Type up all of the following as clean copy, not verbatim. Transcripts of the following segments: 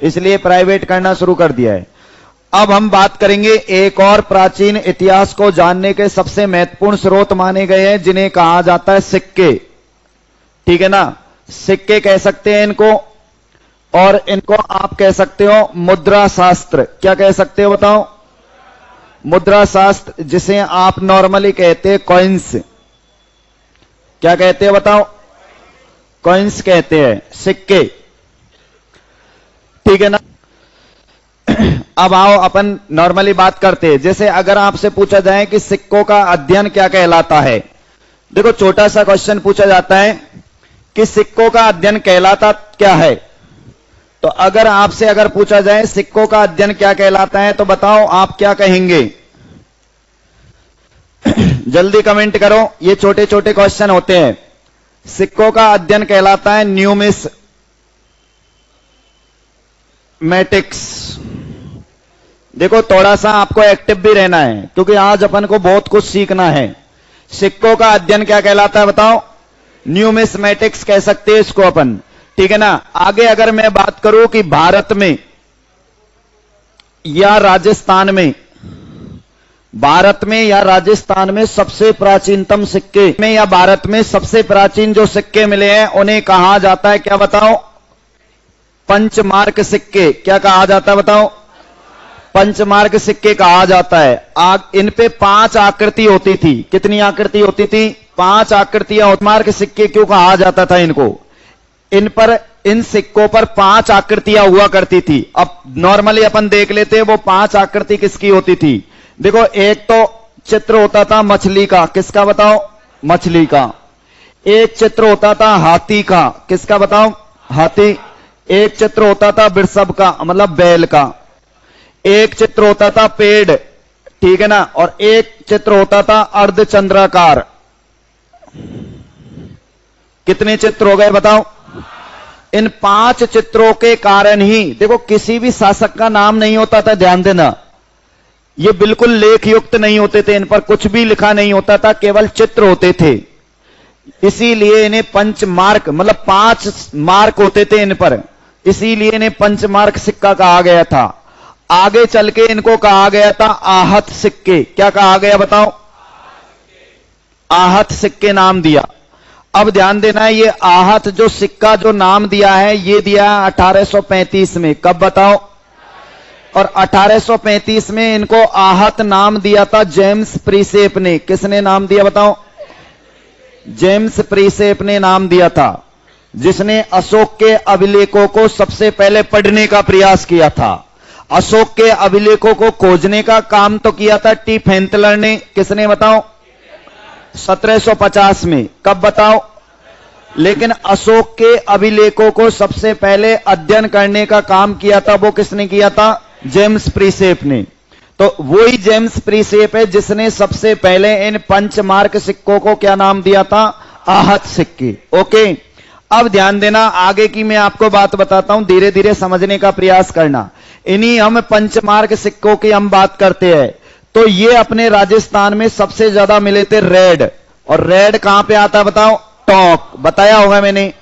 इसलिए प्राइवेट करना शुरू कर दिया है। अब हम बात करेंगे एक और प्राचीन इतिहास को जानने के सबसे महत्वपूर्ण स्रोत माने गए हैं, जिन्हें कहा जाता है सिक्के। ठीक है ना, सिक्के कह सकते हैं इनको, और इनको आप कह सकते हो मुद्रा शास्त्र। क्या कह सकते हो बताओ? मुद्रा शास्त्र, जिसे आप नॉर्मली कहते हैं कॉइन्स। क्या कहते हैं बताओ? कॉइन्स कहते हैं, सिक्के। ठीक है ना। अब आओ अपन नॉर्मली बात करते हैं। जैसे अगर आपसे पूछा जाए कि सिक्कों का अध्ययन क्या कहलाता है, देखो छोटा सा क्वेश्चन पूछा जाता है कि सिक्कों का अध्ययन कहलाता क्या है। तो अगर आपसे अगर पूछा जाए सिक्कों का अध्ययन क्या कहलाता है, तो बताओ आप क्या कहेंगे? जल्दी कमेंट करो, ये छोटे छोटे क्वेश्चन होते हैं। सिक्कों का अध्ययन कहलाता है न्यूमिसमैटिक्स। देखो थोड़ा सा आपको एक्टिव भी रहना है, क्योंकि आज अपन को बहुत कुछ सीखना है। सिक्कों का अध्ययन क्या कहलाता है बताओ? न्यूमिसमैटिक्स कह सकते हैं इसको अपन। ठीक है ना। आगे अगर मैं बात करूं कि भारत में या राजस्थान में, भारत में या राजस्थान में सबसे प्राचीनतम सिक्के में या भारत में सबसे प्राचीन जो सिक्के मिले हैं उन्हें कहा जाता है क्या बताओ? पंचमार्क सिक्के। क्या कहा जाता है बताओ? पंचमार्क सिक्के कहा जाता है। इन पे 5 आकृति होती थी। कितनी आकृति होती थी? 5 आकृतियां। मार्क सिक्के क्यों कहा जाता था इनको? इन सिक्कों पर 5 आकृतियां हुआ करती थी। अब नॉर्मली अपन देख लेते हैं वो 5 आकृति किसकी होती थी। देखो एक तो चित्र होता था मछली का। किसका बताओ? मछली का। एक चित्र होता था हाथी का। किसका बताओ? हाथी। एक चित्र होता था वृषभ का, मतलब बैल का। एक चित्र होता था पेड़। ठीक है ना। और एक चित्र होता था अर्धचंद्राकार। कितने चित्र हो गए बताओ? इन 5 चित्रों के कारण ही देखो किसी भी शासक का नाम नहीं होता था। ध्यान देना, ये बिल्कुल लेख युक्त नहीं होते थे, इन पर कुछ भी लिखा नहीं होता था, केवल चित्र होते थे। इसीलिए इन्हें पंचमार्क, मतलब 5 मार्क होते थे इन पर, इसीलिए इन्हें पंचमार्क सिक्का कहा गया था। आगे चल के इनको कहा गया था आहत सिक्के। क्या कहा गया बताओ? आहत सिक्के नाम दिया। अब ध्यान देना, ये आहत जो सिक्का जो नाम दिया है, ये दिया 1835 में। कब बताओ? और 1835 में इनको आहत नाम दिया था जेम्स प्रीसेप ने। किसने नाम दिया बताओ? जेम्स प्रीसेप ने नाम दिया था, जिसने अशोक के अभिलेखों को सबसे पहले पढ़ने का प्रयास किया था। अशोक के अभिलेखों को खोजने का काम तो किया था टी फेंतलर ने। किसने बताओ? 1750 में। कब बताओ? लेकिन अशोक के अभिलेखों को सबसे पहले अध्ययन करने का काम किया था, वो किसने किया था? जेम्स प्रीसेप ने। तो वही जेम्स प्रीसेप है जिसने सबसे पहले इन पंचमार्क सिक्कों को क्या नाम दिया था? आहत सिक्के। ओके। अब ध्यान देना, आगे की मैं आपको बात बताता हूं, धीरे धीरे समझने का प्रयास करना। इन्हीं हम पंचमार्क सिक्कों की हम बात करते हैं। तो ये अपने राजस्थान में सबसे ज्यादा मिले थे रेड। और रेड कहां पे आता है बताओ? टोंक। बताया होगा मैंने,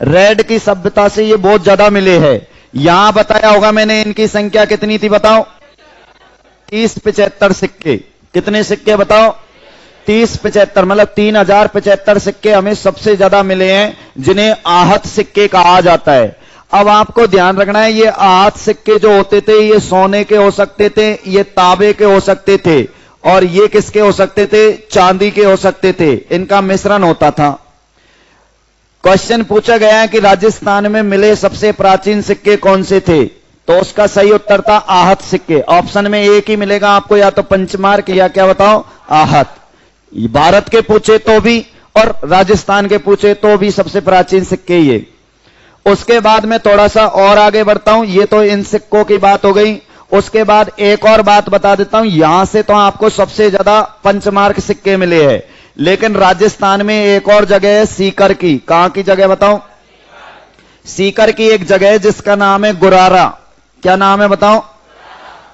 रेड की सभ्यता से ये बहुत ज्यादा मिले हैं। यहां बताया होगा मैंने, इनकी संख्या कितनी थी बताओ? 30-75 सिक्के। कितने सिक्के बताओ? 30-75, मतलब 3075 सिक्के हमें सबसे ज्यादा मिले हैं, जिन्हें आहत सिक्के कहा जाता है। अब आपको ध्यान रखना है, ये आहत सिक्के जो होते थे, ये सोने के हो सकते थे, ये तांबे के हो सकते थे, और ये किसके हो सकते थे? चांदी के हो सकते थे। इनका मिश्रण होता था। क्वेश्चन पूछा गया है कि राजस्थान में मिले सबसे प्राचीन सिक्के कौन से थे, तो उसका सही उत्तर था आहत सिक्के। ऑप्शन में एक ही मिलेगा आपको, या तो पंचमार्क या क्या बताओ? आहत। भारत के पूछे तो भी और राजस्थान के पूछे तो भी सबसे प्राचीन सिक्के ये। उसके बाद मैं थोड़ा सा और आगे बढ़ता हूं। ये तो इन सिक्कों की बात हो गई। उसके बाद एक और बात बता देता हूं। यहां से तो आपको सबसे ज्यादा पंचमार्क सिक्के मिले हैं, लेकिन राजस्थान में एक और जगह है सीकर की। कहां की जगह बताओ? सीकर की एक जगह है जिसका नाम है गुरारा। क्या नाम है बताओ?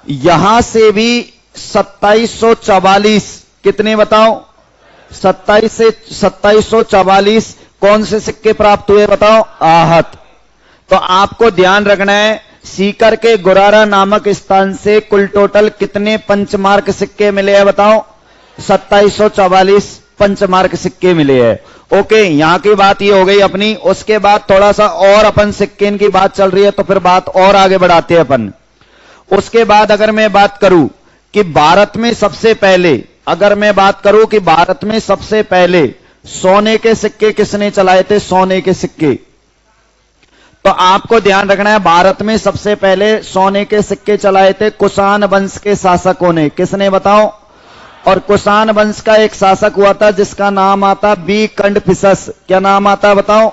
यहां से भी 2744, कितने बताओ? 27 से 2744 कौन से सिक्के प्राप्त हुए बताओ? आहत। तो आपको ध्यान रखना है, सीकर के गुरारा नामक स्थान से कुल टोटल कितने पंचमार्क सिक्के मिले हैं बताओ? 2744 पंचमार्क सिक्के मिले हैं। ओके, यहां की बात ये हो गई अपनी। उसके बाद थोड़ा सा और अपन सिक्के की बात चल रही है तो फिर बात और आगे बढ़ाते हैं अपन। उसके बाद अगर मैं बात करूं कि भारत में सबसे पहले, अगर मैं बात करूं कि भारत में सबसे पहले सोने के सिक्के किसने चलाए थे? सोने के सिक्के। तो आपको ध्यान रखना है, भारत में सबसे पहले सोने के सिक्के चलाए थे कुषाण वंश के शासकों ने। किसने बताओ? और कुषाण वंश का एक शासक हुआ था जिसका नाम आता बी कंडफिसस। क्या नाम आता बताओ?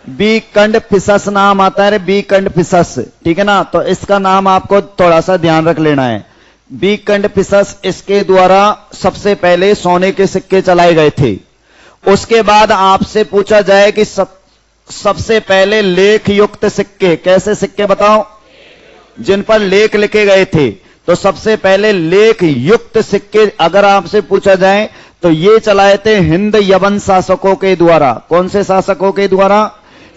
बी कंडफिसस नाम आता है, बी कंडफिसस। ठीक है ना? तो इसका नाम आपको थोड़ा सा ध्यान रख लेना है। बी कंडफिसस, इसके द्वारा सबसे पहले सोने के सिक्के चलाए गए थे। उसके बाद आपसे पूछा जाए कि सबसे पहले लेख युक्त सिक्के, कैसे सिक्के बताओ? जिन पर लेख लिखे गए थे। तो सबसे पहले लेख युक्त सिक्के अगर आपसे पूछा जाए तो ये चलाए थे हिंद यवन शासकों के द्वारा। कौन से शासकों के द्वारा?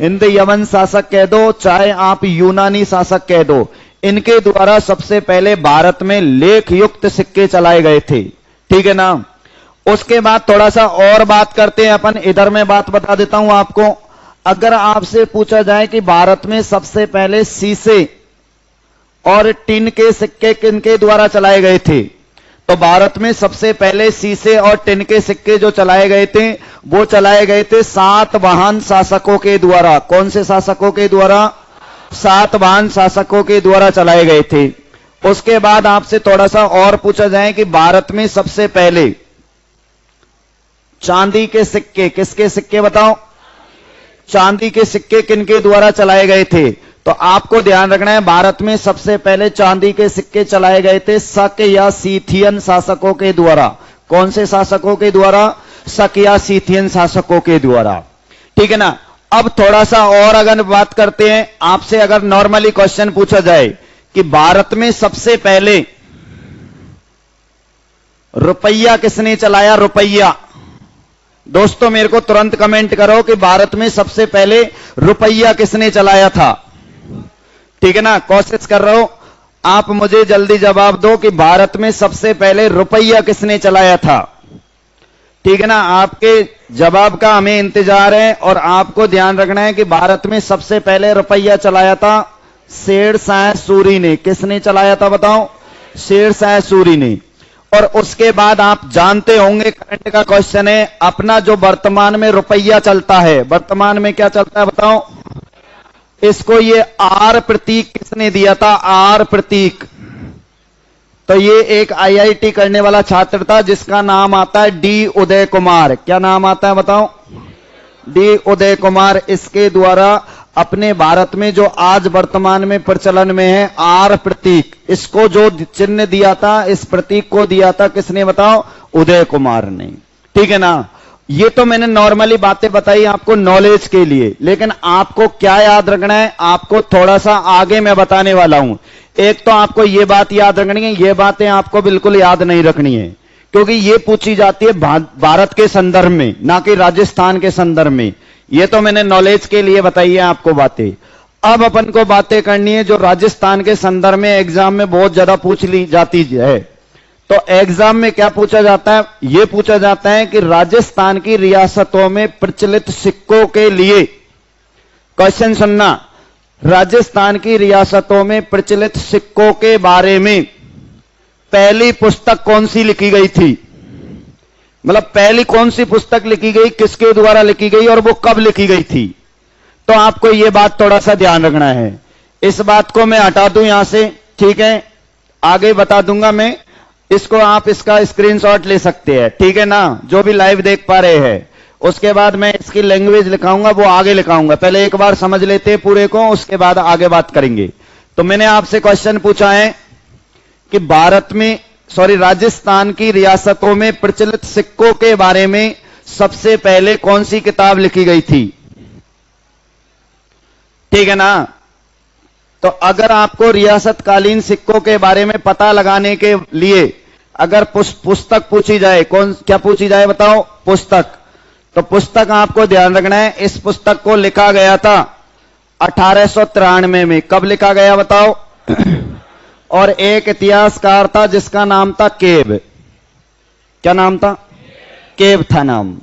हिंद यवन शासक कह दो, चाहे आप यूनानी शासक कह दो, इनके द्वारा सबसे पहले भारत में लेख युक्त सिक्के चलाए गए थे। ठीक है ना? उसके बाद थोड़ा सा और बात करते हैं अपन। इधर मैं बात बता देता हूं आपको। अगर आपसे पूछा जाए कि भारत में सबसे पहले शीशे और टिन के सिक्के किनके द्वारा चलाए गए थे, तो भारत में सबसे पहले शीशे और टिन के सिक्के जो चलाए गए थे वो चलाए गए थे सातवाहन शासकों के द्वारा। कौन से शासकों के द्वारा? सातवाहन शासकों के द्वारा चलाए गए थे। उसके बाद आपसे थोड़ा सा और पूछा जाए कि भारत में सबसे पहले चांदी के सिक्के, किसके सिक्के बताओ? चांदी के सिक्के किनके द्वारा चलाए गए थे? तो आपको ध्यान रखना है, भारत में सबसे पहले चांदी के सिक्के चलाए गए थे शक या सीथियन शासकों के द्वारा। कौन से शासकों के द्वारा? शक या सीथियन शासकों के द्वारा। ठीक है ना? अब थोड़ा सा और अगर बात करते हैं, आपसे अगर नॉर्मली क्वेश्चन पूछा जाए कि भारत में सबसे पहले रुपया किसने चलाया? रुपया। दोस्तों मेरे को तुरंत कमेंट करो कि भारत में सबसे पहले रुपया किसने चलाया था। ठीक है ना? कोशिश कर रहा हूं, आप मुझे जल्दी जवाब दो कि भारत में सबसे पहले रुपया किसने चलाया था। ठीक है ना? आपके जवाब का हमें इंतजार है। और आपको ध्यान रखना है कि भारत में सबसे पहले रुपया चलाया था शेरशाह सूरी ने। किसने चलाया था बताओ? शेरशाह सूरी ने। और उसके बाद आप जानते होंगे, करंट का क्वेश्चन है, अपना जो वर्तमान में रुपया चलता है, वर्तमान में क्या चलता है बताओ? इसको ये आर प्रतीक किसने दिया था? आर प्रतीक। तो ये एक आईआईटी करने वाला छात्र था जिसका नाम आता है डी उदय कुमार। क्या नाम आता है बताओ? डी उदय कुमार। इसके द्वारा अपने भारत में जो आज वर्तमान में प्रचलन में है आर प्रतीक, इसको जो चिन्ह दिया था, इस प्रतीक को दिया था किसने बताओ? उदय कुमार ने। ठीक है ना? ये तो मैंने नॉर्मली बातें बताई आपको नॉलेज के लिए, लेकिन आपको क्या याद रखना है, आपको थोड़ा सा आगे मैं बताने वाला हूं। एक तो आपको ये बात याद रखनी है, ये बातें आपको बिल्कुल याद नहीं रखनी है, क्योंकि ये पूछी जाती है भारत के संदर्भ में, ना कि राजस्थान के संदर्भ में। ये तो मैंने नॉलेज के लिए बताई है आपको बातें। अब अपन को बातें करनी है जो राजस्थान के संदर्भ में एग्जाम में बहुत ज्यादा पूछ ली जाती है। तो एग्जाम में क्या पूछा जाता है? यह पूछा जाता है कि राजस्थान की रियासतों में प्रचलित सिक्कों के लिए, क्वेश्चन सुनना, राजस्थान की रियासतों में प्रचलित सिक्कों के बारे में पहली पुस्तक कौन सी लिखी गई थी? मतलब पहली कौन सी पुस्तक लिखी गई, किसके द्वारा लिखी गई और वो कब लिखी गई थी? तो आपको यह बात थोड़ा सा ध्यान रखना है। इस बात को मैं हटा दूं यहां से, ठीक है? आगे बता दूंगा मैं इसको, आप इसका स्क्रीनशॉट ले सकते हैं। ठीक है ना? जो भी लाइव देख पा रहे हैं, उसके बाद मैं इसकी लैंग्वेज लिखाऊंगा, वो आगे लिखाऊंगा। पहले एक बार समझ लेते हैं पूरे को, उसके बाद आगे बात करेंगे। तो मैंने आपसे क्वेश्चन पूछा है कि राजस्थान की रियासतों में प्रचलित सिक्कों के बारे में सबसे पहले कौन सी किताब लिखी गई थी? ठीक है ना? तो अगर आपको रियासतकालीन सिक्कों के बारे में पता लगाने के लिए अगर पुस्तक पूछी जाए, क्या पूछी जाए बताओ? पुस्तक। तो पुस्तक आपको ध्यान रखना है, इस पुस्तक को लिखा गया था 1893 में। कब लिखा गया बताओ? और एक इतिहासकार था जिसका नाम था केब। क्या नाम था? केब था नाम।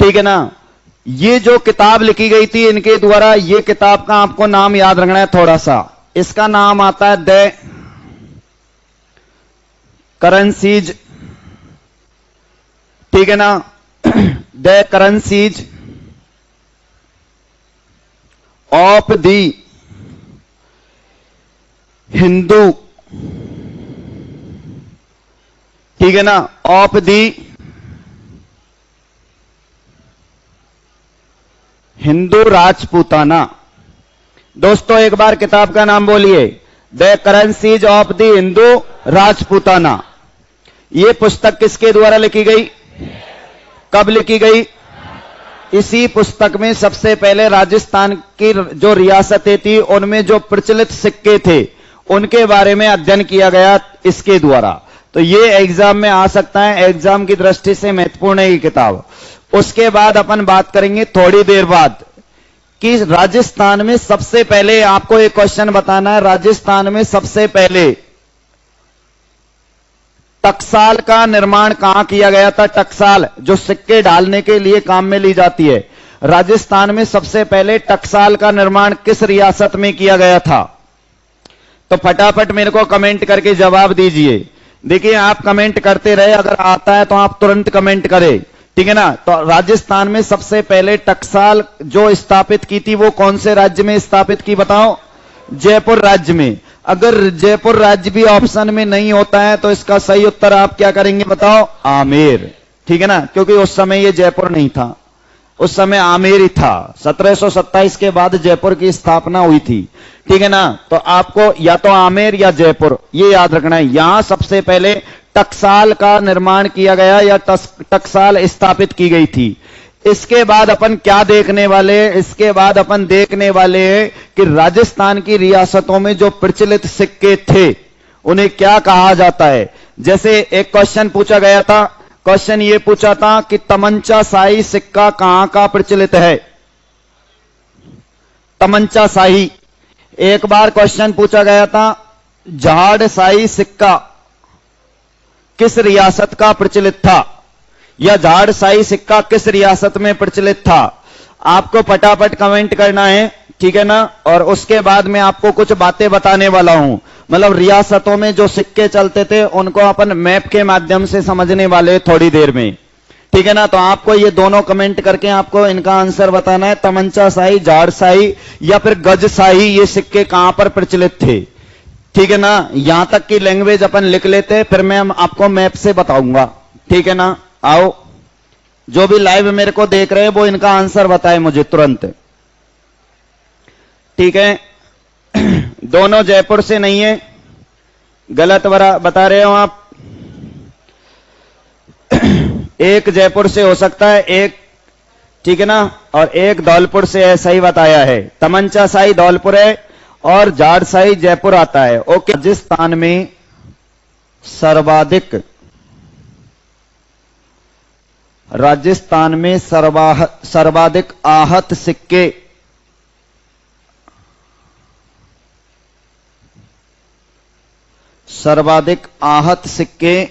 ठीक है ना। ये जो किताब लिखी गई थी इनके द्वारा, ये किताब का आपको नाम याद रखना है थोड़ा सा। इसका नाम आता है द करेंसीज। ठीक है ना। The currencies of the Hindu. ठीक है ना। Of the Hindu Rajputana. दोस्तों एक बार किताब का नाम बोलिए, the currencies of the Hindu Rajputana. यह पुस्तक किसके द्वारा लिखी गई? कब लिखी गई? इसी पुस्तक में सबसे पहले राजस्थान की जो रियासतें थी उनमें जो प्रचलित सिक्के थे उनके बारे में अध्ययन किया गया इसके द्वारा। तो ये एग्जाम में आ सकता है, एग्जाम की दृष्टि से महत्वपूर्ण है ये किताब। उसके बाद अपन बात करेंगे थोड़ी देर बाद कि राजस्थान में सबसे पहले, आपको एक क्वेश्चन बताना है, राजस्थान में सबसे पहले टकसाल का निर्माण कहां किया गया था? टकसाल जो सिक्के डालने के लिए काम में ली जाती है, राजस्थान में सबसे पहले टकसाल का निर्माण किस रियासत में किया गया था? तो फटाफट मेरे को कमेंट करके जवाब दीजिए। देखिए आप कमेंट करते रहे, अगर आता है तो आप तुरंत कमेंट करें। ठीक है ना। तो राजस्थान में सबसे पहले टकसाल जो स्थापित की थी वो कौन से राज्य में स्थापित की बताओ? जयपुर राज्य में। अगर जयपुर राज्य भी ऑप्शन में नहीं होता है तो इसका सही उत्तर आप क्या करेंगे बताओ? आमेर। ठीक है ना, क्योंकि उस समय ये जयपुर नहीं था, उस समय आमेर ही था। 1727 के बाद जयपुर की स्थापना हुई थी। ठीक है ना। तो आपको या तो आमेर या जयपुर ये याद रखना है। यहां सबसे पहले टकसाल का निर्माण किया गया या टकसाल स्थापित की गई थी। इसके बाद अपन क्या देखने वाले? इसके बाद अपन देखने वाले हैं कि राजस्थान की रियासतों में जो प्रचलित सिक्के थे उन्हें क्या कहा जाता है। जैसे एक क्वेश्चन पूछा गया था, क्वेश्चन ये पूछा था कि तमंचा शाही सिक्का कहां का प्रचलित है? तमंचा शाही। एक बार क्वेश्चन पूछा गया था झाड़ शाही सिक्का किस रियासत का प्रचलित था, या झाड़ शाही सिक्का किस रियासत में प्रचलित था? आपको फटाफट कमेंट करना है। ठीक है ना। और उसके बाद मैं आपको कुछ बातें बताने वाला हूं, मतलब रियासतों में जो सिक्के चलते थे उनको अपन मैप के माध्यम से समझने वाले थोड़ी देर में। ठीक है ना। तो आपको ये दोनों कमेंट करके आपको इनका आंसर बताना है, तमंचा शाही, झाड़ शाही या फिर गज शाही, ये सिक्के कहां पर प्रचलित थे। ठीक है ना। यहां तक की लैंग्वेज अपन लिख लेते, फिर मैं आपको मैप से बताऊंगा। ठीक है ना। आओ, जो भी लाइव मेरे को देख रहे हैं वो इनका आंसर बताए मुझे तुरंत। ठीक है। दोनों जयपुर से नहीं है, गलत बता रहे हो आप। एक जयपुर से हो सकता है, एक, ठीक है ना, और एक धौलपुर से है, सही बताया है। तमंचा शाही धौलपुर है और झाड़ शाही जयपुर आता है। ओके। राजस्थान में सर्वाधिक आहत सिक्के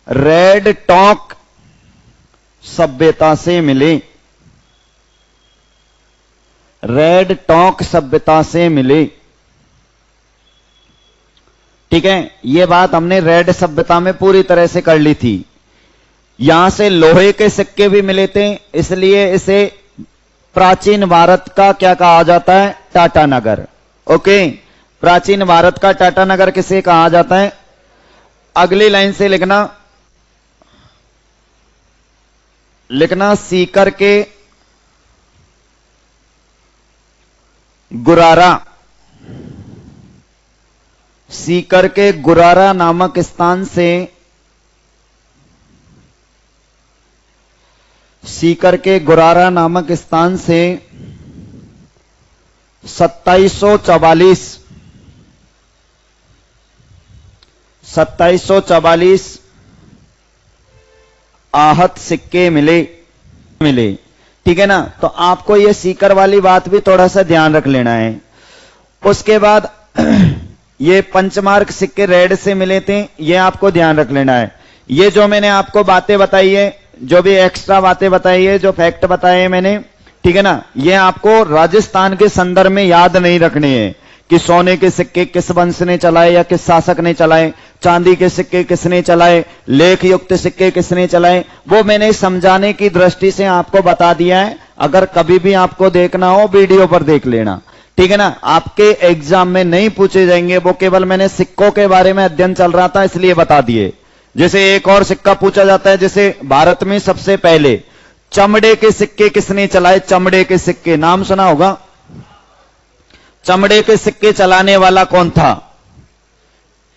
रेड टॉक सभ्यता से मिले। रेड टॉक सभ्यता से मिले। ठीक है। यह बात हमने रेड सभ्यता में पूरी तरह से कर ली थी। यहां से लोहे के सिक्के भी मिले थे, इसलिए इसे प्राचीन भारत का क्या कहा जाता है? टाटानगर। ओके। प्राचीन भारत का टाटानगर किसे कहा जाता है? अगली लाइन से लिखना सीकर के गुरारा। सीकर के गुरारा नामक स्थान से, सीकर के गुरारा नामक स्थान से 2744 आहत सिक्के मिले। ठीक है ना। तो आपको ये सीकर वाली बात भी थोड़ा सा ध्यान रख लेना है। उसके बाद ये पंचमार्क सिक्के रेड से मिले थे, ये आपको ध्यान रख लेना है। ये जो मैंने आपको बातें बताई है, जो भी एक्स्ट्रा बातें बताई है, जो फैक्ट बताए हैं मैंने, ठीक है ना, ये आपको राजस्थान के संदर्भ में याद नहीं रखने हैं कि सोने के सिक्के किस वंश ने चलाए या किस शासक ने चलाए, चांदी के सिक्के किसने चलाए, लेख युक्त सिक्के किसने चलाए, वो मैंने समझाने की दृष्टि से आपको बता दिया है। अगर कभी भी आपको देखना हो वीडियो पर देख लेना, ठीक है ना। आपके एग्जाम में नहीं पूछे जाएंगे, वो केवल मैंने सिक्कों के बारे में अध्ययन चल रहा था इसलिए बता दिए। जैसे एक और सिक्का पूछा जाता है, जैसे भारत में सबसे पहले चमड़े के सिक्के किसने चलाए, चमड़े के सिक्के नाम सुना होगा। चमड़े के सिक्के चलाने वाला कौन था,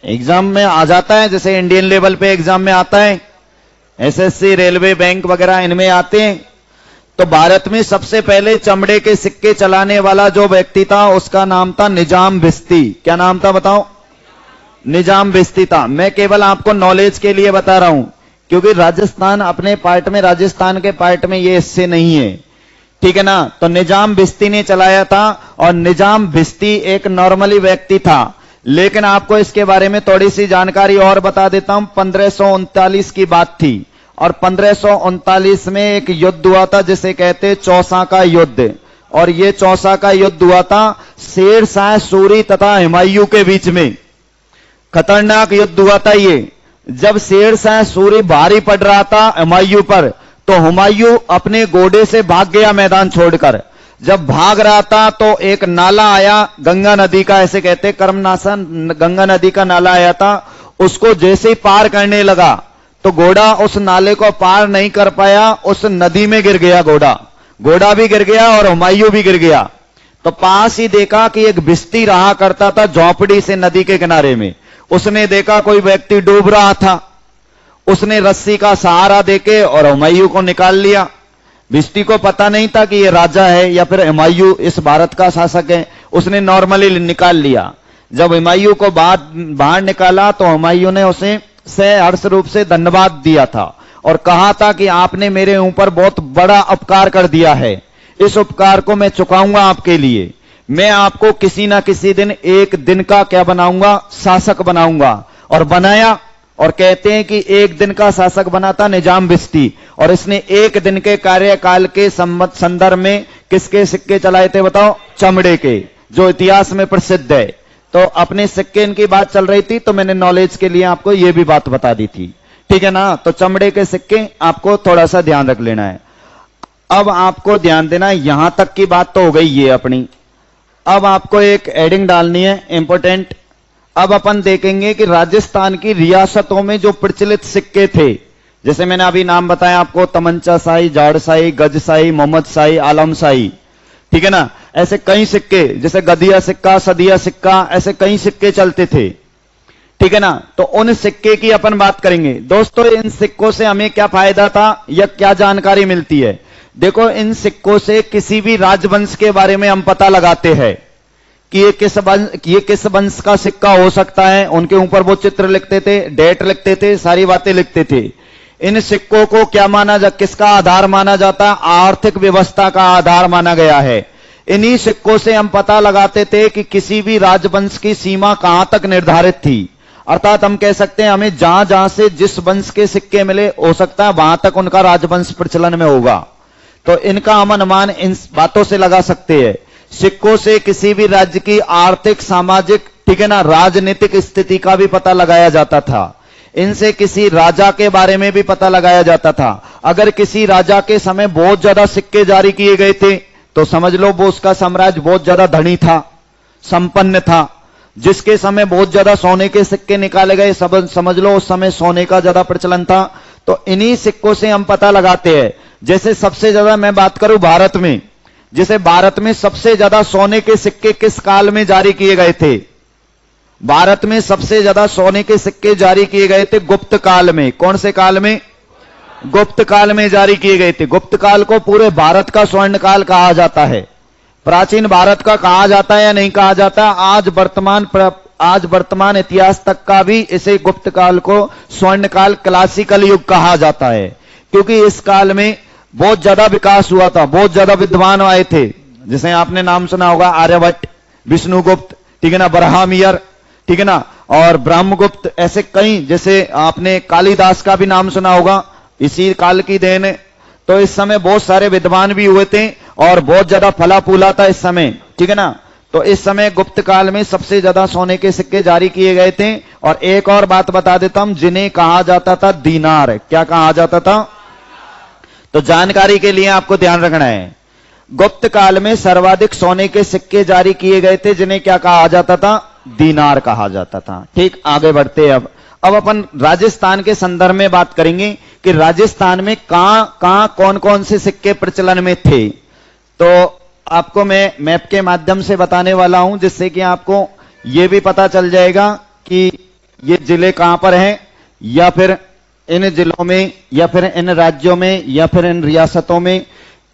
एग्जाम में आ जाता है, जैसे इंडियन लेवल पे एग्जाम में आता है, एसएससी, रेलवे, बैंक वगैरह इनमें आते हैं। तो भारत में सबसे पहले चमड़े के सिक्के चलाने वाला जो व्यक्ति था उसका नाम था निजाम बिस्ती। क्या नाम था बताओ, निजाम बिस्ती था। मैं केवल आपको नॉलेज के लिए बता रहा हूं, क्योंकि राजस्थान अपने पार्ट में, राजस्थान के पार्ट में ये हिस्से नहीं है, ठीक है ना। तो निजाम बिस्ती ने चलाया था, और निजाम बिस्ती एक नॉर्मली व्यक्ति था। लेकिन आपको इसके बारे में थोड़ी सी जानकारी और बता देता हूं। 1539 की बात थी, और 1539 में एक युद्ध हुआ था जिसे कहते चौसा का युद्ध। और ये चौसा का युद्ध हुआ था शेर शाह सूरी तथा हुमायूं के बीच में। खतरनाक युद्ध हुआ था ये। जब शेर शाह सूरी भारी पड़ रहा था हुमायूं पर, तो हुमायूं अपने घोड़े से भाग गया मैदान छोड़कर। जब भाग रहा था तो एक नाला आया, गंगा नदी का, ऐसे कहते कर्मनाशन, गंगा नदी का नाला आया था। उसको जैसे ही पार करने लगा तो घोड़ा उस नाले को पार नहीं कर पाया, उस नदी में गिर गया घोड़ा। घोड़ा भी गिर गया और हुमायूं भी गिर गया। तो पास ही देखा कि एक बिस्ती रहा करता था झोपड़ी से नदी के किनारे में। उसने देखा कोई व्यक्ति डूब रहा था, उसने रस्सी का सहारा देके और हुमायूं को निकाल लिया। बिस्ती को पता नहीं था कि ये राजा है या फिर हुमायूं इस भारत का शासक है, उसने नॉर्मली निकाल लिया। जब हुमायूं को बाहर निकाला तो हुमायूं ने उसे सहर्ष रूप से धन्यवाद दिया था और कहा था कि आपने मेरे ऊपर बहुत बड़ा उपकार कर दिया है, इस उपकार को मैं चुकाऊंगा आपके लिए। मैं आपको किसी ना किसी दिन एक दिन का क्या बनाऊंगा, शासक बनाऊंगा। और बनाया। और कहते हैं कि एक दिन का शासक बना था निजाम बिस्ती, और इसने एक दिन के कार्यकाल के संदर्भ में किसके सिक्के चलाए थे बताओ, चमड़े के, जो इतिहास में प्रसिद्ध है। तो अपने सिक्के इनकी बात चल रही थी, तो मैंने नॉलेज के लिए आपको यह भी बात बता दी थी, ठीक है ना। तो चमड़े के सिक्के आपको थोड़ा सा ध्यान रख लेना है। अब आपको ध्यान देना है, यहां तक की बात तो हो गई ये अपनी। अब आपको एक एडिंग डालनी है इंपॉर्टेंट। अब अपन देखेंगे कि राजस्थान की रियासतों में जो प्रचलित सिक्के थे, जैसे मैंने अभी नाम बताया आपको, तमंचा शाही, जाड़ शाही, गज शाही, मोहम्मद शाही, आलम शाही, ठीक है ना। ऐसे कई सिक्के, जैसे गदिया सिक्का, सदिया सिक्का, ऐसे कई सिक्के चलते थे, ठीक है ना। तो उन सिक्के की अपन बात करेंगे। दोस्तों, इन सिक्कों से हमें क्या फायदा था या क्या जानकारी मिलती है? देखो, इन सिक्कों से किसी भी राजवंश के बारे में हम पता लगाते हैं कि ये किस वंश का सिक्का हो सकता है। उनके ऊपर वो चित्र लिखते थे, डेट लिखते थे, सारी बातें लिखते थे। इन सिक्कों को क्या माना किसका आधार माना जाता? आर्थिक व्यवस्था का आधार माना गया है। इन्हीं सिक्कों से हम पता लगाते थे कि किसी भी राजवंश की सीमा कहां तक निर्धारित थी। अर्थात हम कह सकते हैं हमें जहां जहां से जिस वंश के सिक्के मिले, हो सकता है वहां तक उनका राजवंश प्रचलन में होगा। तो इनका हम अनुमान इन बातों से लगा सकते हैं। सिक्कों से किसी भी राज्य की आर्थिक, सामाजिक, ठीक है ना, राजनीतिक स्थिति का भी पता लगाया जाता था। इनसे किसी राजा के बारे में भी पता लगाया जाता था। अगर किसी राजा के समय बहुत ज्यादा सिक्के जारी किए गए थे तो समझ लो वो उसका साम्राज्य बहुत ज्यादा धनी था, संपन्न था। जिसके समय बहुत ज्यादा सोने के सिक्के निकाले गए, समझ लो उस समय सोने का ज्यादा प्रचलन था। तो इन्हीं सिक्कों से हम पता लगाते हैं। जैसे सबसे ज्यादा मैं बात करूं भारत में, जैसे भारत में सबसे ज्यादा सोने के सिक्के किस काल में जारी किए गए थे? भारत में सबसे ज्यादा सोने के सिक्के जारी किए गए थे गुप्त काल में। कौन से काल में? गुप्त काल में जारी किए गए थे। गुप्त काल को पूरे भारत का स्वर्ण काल कहा जाता है। प्राचीन भारत का कहा जाता है या नहीं कहा जाता? आज वर्तमान इतिहास तक का भी इसे गुप्त काल को स्वर्ण काल, क्लासिकल युग कहा जाता है। क्योंकि इस काल में बहुत ज्यादा विकास हुआ था, बहुत ज्यादा विद्वान आए थे। जैसे आपने नाम सुना होगा आर्यभट्ट, विष्णुगुप्त, ठीक है ना, बरहामियर, ठीक है ना, और ब्रह्मगुप्त, ऐसे कई। जैसे आपने कालिदास का भी नाम सुना होगा, इसी काल की देन है। तो इस समय बहुत सारे विद्वान भी हुए थे और बहुत ज्यादा फला फूला था इस समय, ठीक है ना। तो इस समय गुप्त काल में सबसे ज्यादा सोने के सिक्के जारी किए गए थे। और एक और बात बता देता हूं, जिन्हें कहा जाता था दीनार। क्या कहा जाता था? तो जानकारी के लिए आपको ध्यान रखना है, गुप्त काल में सर्वाधिक सोने के सिक्के जारी किए गए थे, जिन्हें क्या कहा जाता था? दीनार कहा जाता था। ठीक, आगे बढ़ते हैं। अब अपन राजस्थान के संदर्भ में बात करेंगे कि राजस्थान में कहां कौन कौन से सिक्के प्रचलन में थे। तो आपको मैं मैप के माध्यम से बताने वाला हूं, जिससे कि आपको यह भी पता चल जाएगा कि ये जिले कहां पर हैं, या फिर इन जिलों में, या फिर इन राज्यों में, या फिर इन रियासतों में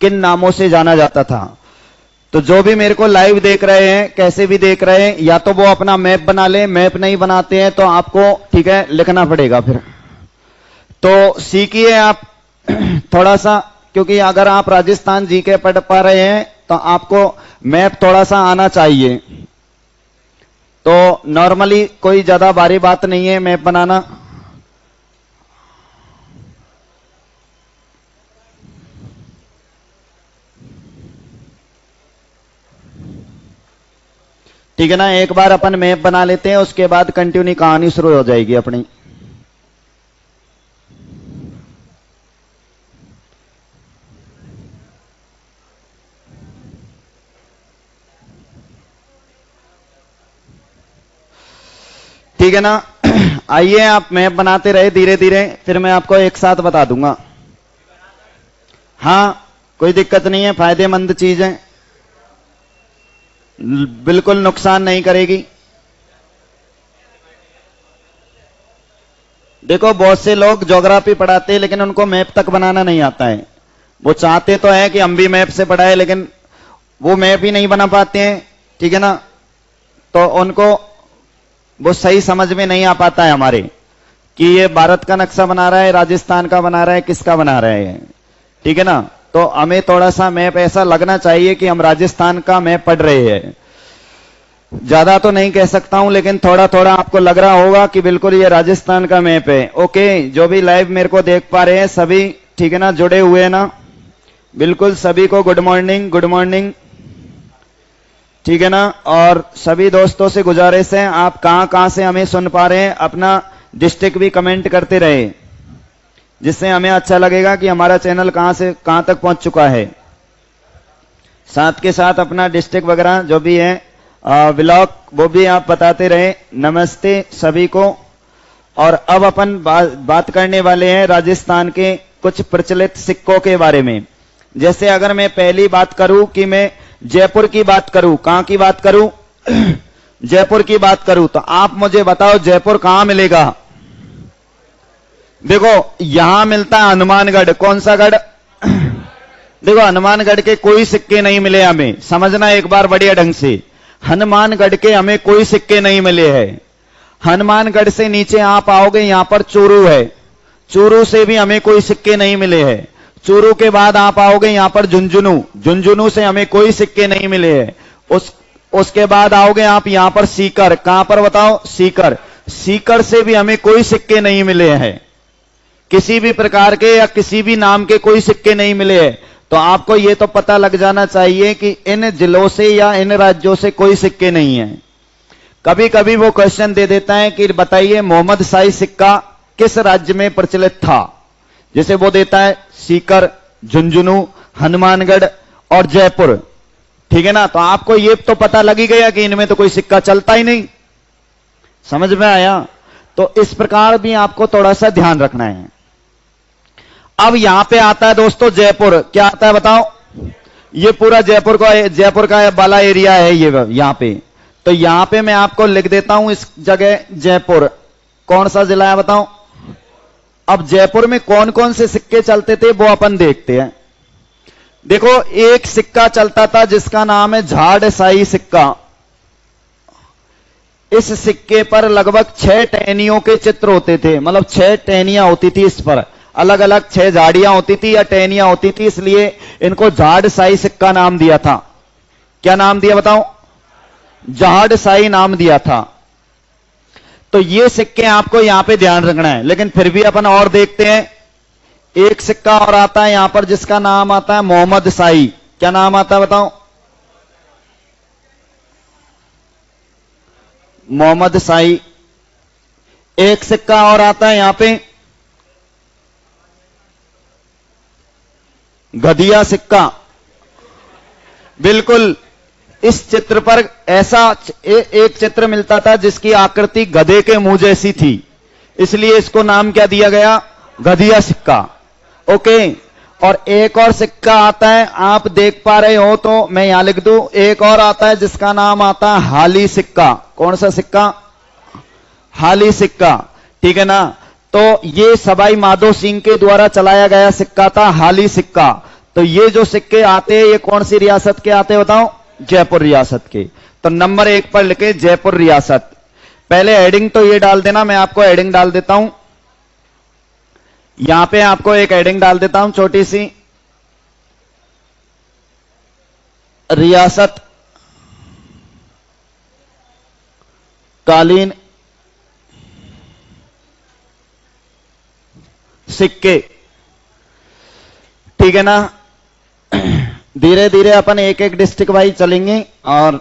किन नामों से जाना जाता था। तो जो भी मेरे को लाइव देख रहे हैं, कैसे भी देख रहे हैं, या तो वो अपना मैप बना ले, मैप नहीं बनाते हैं तो आपको, ठीक है, लिखना पड़ेगा फिर। तो सीखिए आप थोड़ा सा, क्योंकि अगर आप राजस्थान जीके पढ़ पा रहे हैं तो आपको मैप थोड़ा सा आना चाहिए। तो नॉर्मली कोई ज्यादा भारी बात नहीं है मैप बनाना। ठीक है ना, एक बार अपन मैप बना लेते हैं, उसके बाद कंटिन्यू कहानी शुरू हो जाएगी अपनी। ठीक है ना, आइए आप मैप बनाते रहे धीरे धीरे, फिर मैं आपको एक साथ बता दूंगा। हाँ, कोई दिक्कत नहीं है, फायदेमंद चीज है, बिल्कुल नुकसान नहीं करेगी। देखो, बहुत से लोग ज्योग्राफी पढ़ाते हैं लेकिन उनको मैप तक बनाना नहीं आता है। वो चाहते तो है कि हम भी मैप से पढ़ाए, लेकिन वो मैप ही नहीं बना पाते हैं, ठीक है ना। तो उनको वो सही समझ में नहीं आ पाता है हमारे, कि ये भारत का नक्शा बना रहा है, राजस्थान का बना रहा है, किसका बना रहा है, ठीक है ना। तो हमें थोड़ा सा मैप ऐसा लगना चाहिए कि हम राजस्थान का मैप पढ़ रहे हैं। ज्यादा तो नहीं कह सकता हूं, लेकिन थोड़ा थोड़ा आपको लग रहा होगा कि बिल्कुल ये राजस्थान का मैप है। ओके, जो भी लाइव मेरे को देख पा रहे हैं सभी, ठीक है ना, जुड़े हुए हैं ना, बिल्कुल सभी को गुड मॉर्निंग, गुड मॉर्निंग, ठीक है ना। और सभी दोस्तों से गुजारिश है, आप कहां से हमें सुन पा रहे हैं, अपना डिस्ट्रिक्ट भी कमेंट करते रहे, जिससे हमें अच्छा लगेगा कि हमारा चैनल कहां से कहां तक पहुंच चुका है। साथ के साथ अपना डिस्ट्रिक्ट वगैरह जो भी है व्लॉग, वो भी आप बताते रहे। नमस्ते सभी को। और अब अपन बात करने वाले हैं राजस्थान के कुछ प्रचलित सिक्कों के बारे में। जैसे अगर मैं पहली बात करूं कि मैं जयपुर की बात करूं, कहां की बात करूं जयपुर की बात करूं, तो आप मुझे बताओ जयपुर कहां मिलेगा। देखो, यहां मिलता है हनुमानगढ़। कौन सा गढ़? देखो, हनुमानगढ़ के कोई सिक्के नहीं मिले हमें, समझना एक बार बढ़िया ढंग से। हनुमानगढ़ के हमें कोई सिक्के नहीं मिले हैं। हनुमानगढ़ से नीचे आप आओगे, यहां पर चूरू है, चूरू से भी हमें कोई सिक्के नहीं मिले हैं। चूरू के बाद आप आओगे यहां पर झुंझुनू, झुंझुनू से हमें कोई सिक्के नहीं मिले हैं। उसके बाद आओगे आप यहां पर सीकर। कहां पर बताओ? सीकर। सीकर से भी हमें कोई सिक्के नहीं मिले हैं, किसी भी प्रकार के या किसी भी नाम के कोई सिक्के नहीं मिले हैं। तो आपको यह तो पता लग जाना चाहिए कि इन जिलों से या इन राज्यों से कोई सिक्के नहीं है। कभी कभी वो क्वेश्चन दे देता है कि बताइए मोहम्मद शाही सिक्का किस राज्य में प्रचलित था। जैसे वो देता है सीकर, झुंझुनू, हनुमानगढ़ और जयपुर, ठीक है ना। तो आपको ये तो पता लग ही गया कि इनमें तो कोई सिक्का चलता ही नहीं। समझ में आया? तो इस प्रकार भी आपको थोड़ा सा ध्यान रखना है। अब यहां पे आता है दोस्तों जयपुर। क्या आता है बताओ? ये पूरा जयपुर का वाला एरिया है ये यहां पे। तो यहां पे मैं आपको लिख देता हूं इस जगह जयपुर। कौन सा जिला है बताओ? अब जयपुर में कौन कौन से सिक्के चलते थे वो अपन देखते हैं। देखो, एक सिक्का चलता था जिसका नाम है झाड़साई सिक्का। इस सिक्के पर लगभग 6 टहनियों के चित्र होते थे, मतलब 6 टहनियां होती थी इस पर। अलग अलग 6 झाड़ियां होती थी या टहनियां होती थी, इसलिए इनको झाड़साई सिक्का नाम दिया था। क्या नाम दिया बताओ? झाड़साई नाम दिया था। तो ये सिक्के आपको यहां पे ध्यान रखना है। लेकिन फिर भी अपन और देखते हैं, एक सिक्का और आता है यहां पर जिसका नाम आता है मोहम्मद शाही। क्या नाम आता है बताओ? मोहम्मद शाही। एक सिक्का और आता है यहां पे गधिया सिक्का। बिल्कुल, इस चित्र पर ऐसा एक चित्र मिलता था जिसकी आकृति गधे के मुंह जैसी थी, इसलिए इसको नाम क्या दिया गया? गधिया सिक्का। ओके। और एक और सिक्का आता है, आप देख पा रहे हो तो मैं यहां लिख दूं, एक और आता है जिसका नाम आता है हाली सिक्का। कौन सा सिक्का? हाली सिक्का। ठीक है ना? तो ये सवाई माधो सिंह के द्वारा चलाया गया सिक्का था, हाली सिक्का। तो ये जो सिक्के आते हैं ये कौन सी रियासत के आते हैं बताओ? जयपुर रियासत के। तो नंबर 1 पर लिखे जयपुर रियासत। पहले हेडिंग तो ये डाल देना, मैं आपको हेडिंग डाल देता हूं। यहां पे आपको एक हेडिंग डाल देता हूं छोटी सी, रियासत कालीन सिक्के। ठीक है ना? धीरे धीरे अपन एक एक डिस्ट्रिक्ट वाइज चलेंगे और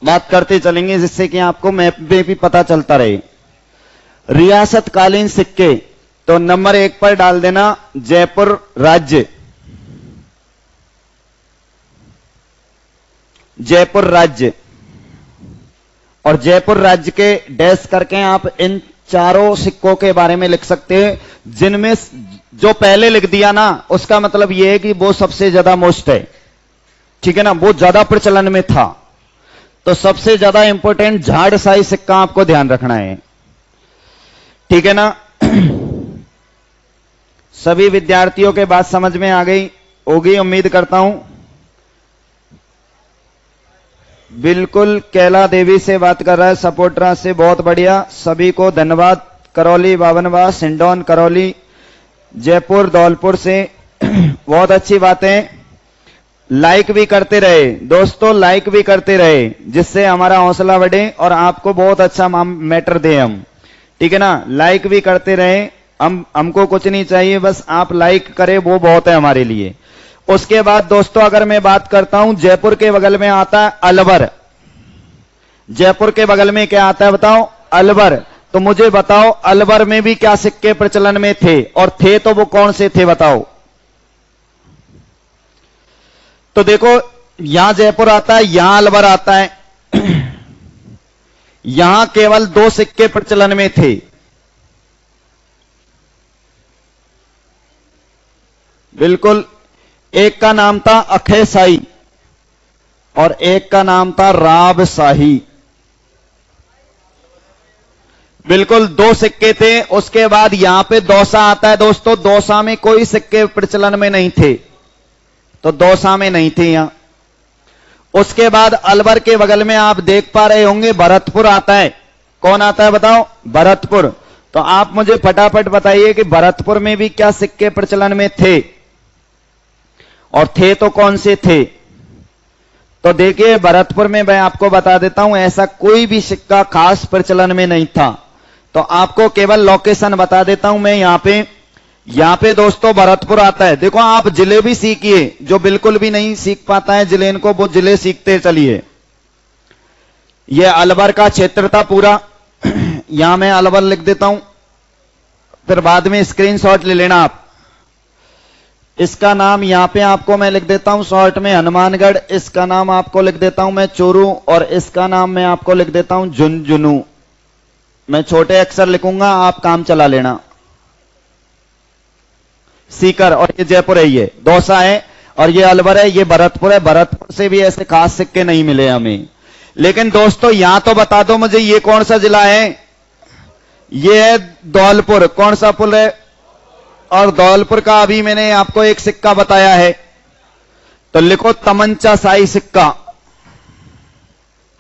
बात करते चलेंगे, जिससे कि आपको मैप में भी पता चलता रहे। रियासत कालीन सिक्के, तो नंबर 1 पर डाल देना जयपुर राज्य। जयपुर राज्य। और जयपुर राज्य के डैश करके आप इन चारों सिक्कों के बारे में लिख सकते हैं, जिनमें जो पहले लिख दिया ना उसका मतलब यह है कि वो सबसे ज्यादा मोस्ट है। ठीक है ना? वो ज्यादा प्रचलन में था। तो सबसे ज्यादा इंपॉर्टेंट झाड़साई सिक्का आपको ध्यान रखना है। ठीक है ना? सभी विद्यार्थियों के बात समझ में आ गई होगी उम्मीद करता हूं। बिल्कुल, कैला देवी से बात कर रहा है, सपोर्टरा से। बहुत बढ़िया, सभी को धन्यवाद। करौली, बावनवा, सिंडौन, करौली, जयपुर, धौलपुर से बहुत अच्छी बातें। लाइक भी करते रहे दोस्तों, लाइक भी करते रहे, जिससे हमारा हौसला बढ़े और आपको बहुत अच्छा मैटर दे हम। ठीक है ना? लाइक भी करते रहे, हमको कुछ नहीं चाहिए, बस आप लाइक करें वो बहुत है हमारे लिए। उसके बाद दोस्तों अगर मैं बात करता हूं, जयपुर के बगल में आता है अलवर। जयपुर के बगल में क्या आता है बताओ? अलवर। तो मुझे बताओ अलवर में भी क्या सिक्के प्रचलन में थे, और थे तो वो कौन से थे बताओ? तो देखो, यहां जयपुर आता है, यहां अलवर आता है। यहां केवल 2 सिक्के प्रचलन में थे। बिल्कुल, एक का नाम था अखय शाही और एक का नाम था राबशाही। बिल्कुल, 2 सिक्के थे। उसके बाद यहां पे दौसा आता है दोस्तों। दौसा में कोई सिक्के प्रचलन में नहीं थे, तो दौसा में नहीं थे यहां। उसके बाद अलवर के बगल में आप देख पा रहे होंगे भरतपुर आता है। कौन आता है बताओ? भरतपुर। तो आप मुझे फटाफट बताइए कि भरतपुर में भी क्या सिक्के प्रचलन में थे, और थे तो कौन से थे? तो देखिए, भरतपुर में मैं आपको बता देता हूं, ऐसा कोई भी सिक्का खास प्रचलन में नहीं था। तो आपको केवल लोकेशन बता देता हूं मैं। यहां पे दोस्तों भरतपुर आता है। देखो, आप जिले भी सीखिए, जो बिल्कुल भी नहीं सीख पाता है जिले इनको, वो जिले सीखते चलिए। यह अलवर का क्षेत्र था पूरा। यहां मैं अलवर लिख देता हूं, फिर बाद में स्क्रीनशॉट ले लेना आप। इसका नाम यहां पे आपको मैं लिख देता हूं शॉर्ट में हनुमानगढ़। इसका नाम आपको लिख देता हूं मैं चोरू, और इसका नाम मैं आपको लिख देता हूं झुंझुनू। मैं छोटे अक्षर लिखूंगा, आप काम चला लेना। सीकर, और ये जयपुर है, ये दौसा है, और ये अलवर है, ये भरतपुर है। भरतपुर से भी ऐसे खास सिक्के नहीं मिले हमें। लेकिन दोस्तों यहां तो बता दो मुझे, ये कौन सा जिला है? ये है धौलपुर। कौन सा पुल है? और धौलपुर का अभी मैंने आपको एक सिक्का बताया है, तो लिखो तमंचा शाही सिक्का।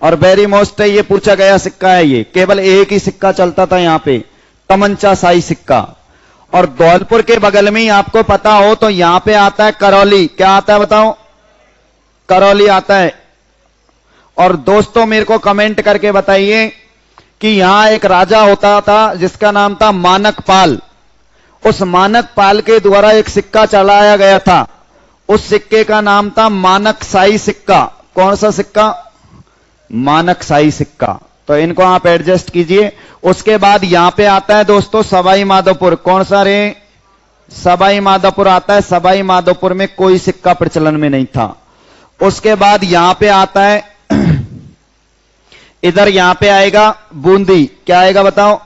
और वेरी मोस्ट है, ये पूछा गया सिक्का है। ये केवल एक ही सिक्का चलता था यहां पे, तमंचा शाही सिक्का। और धौलपुर के बगल में ही आपको पता हो तो यहां पे आता है करौली। क्या आता है बताओ? करौली आता है। और दोस्तों मेरे को कमेंट करके बताइए कि यहां एक राजा होता था जिसका नाम था मानक पाल। उस मानक पाल के द्वारा एक सिक्का चलाया गया था, उस सिक्के का नाम था मानक शाही सिक्का। कौन सा सिक्का? मानक शाही सिक्का। तो इनको आप एडजस्ट कीजिए। उसके बाद यहां पे आता है दोस्तों सवाई माधोपुर। कौन सा रे? सवाई माधोपुर आता है। सवाई माधोपुर में कोई सिक्का प्रचलन में नहीं था। उसके बाद यहां पे आता है इधर यहां पे आएगा बूंदी। क्या आएगा बताओ?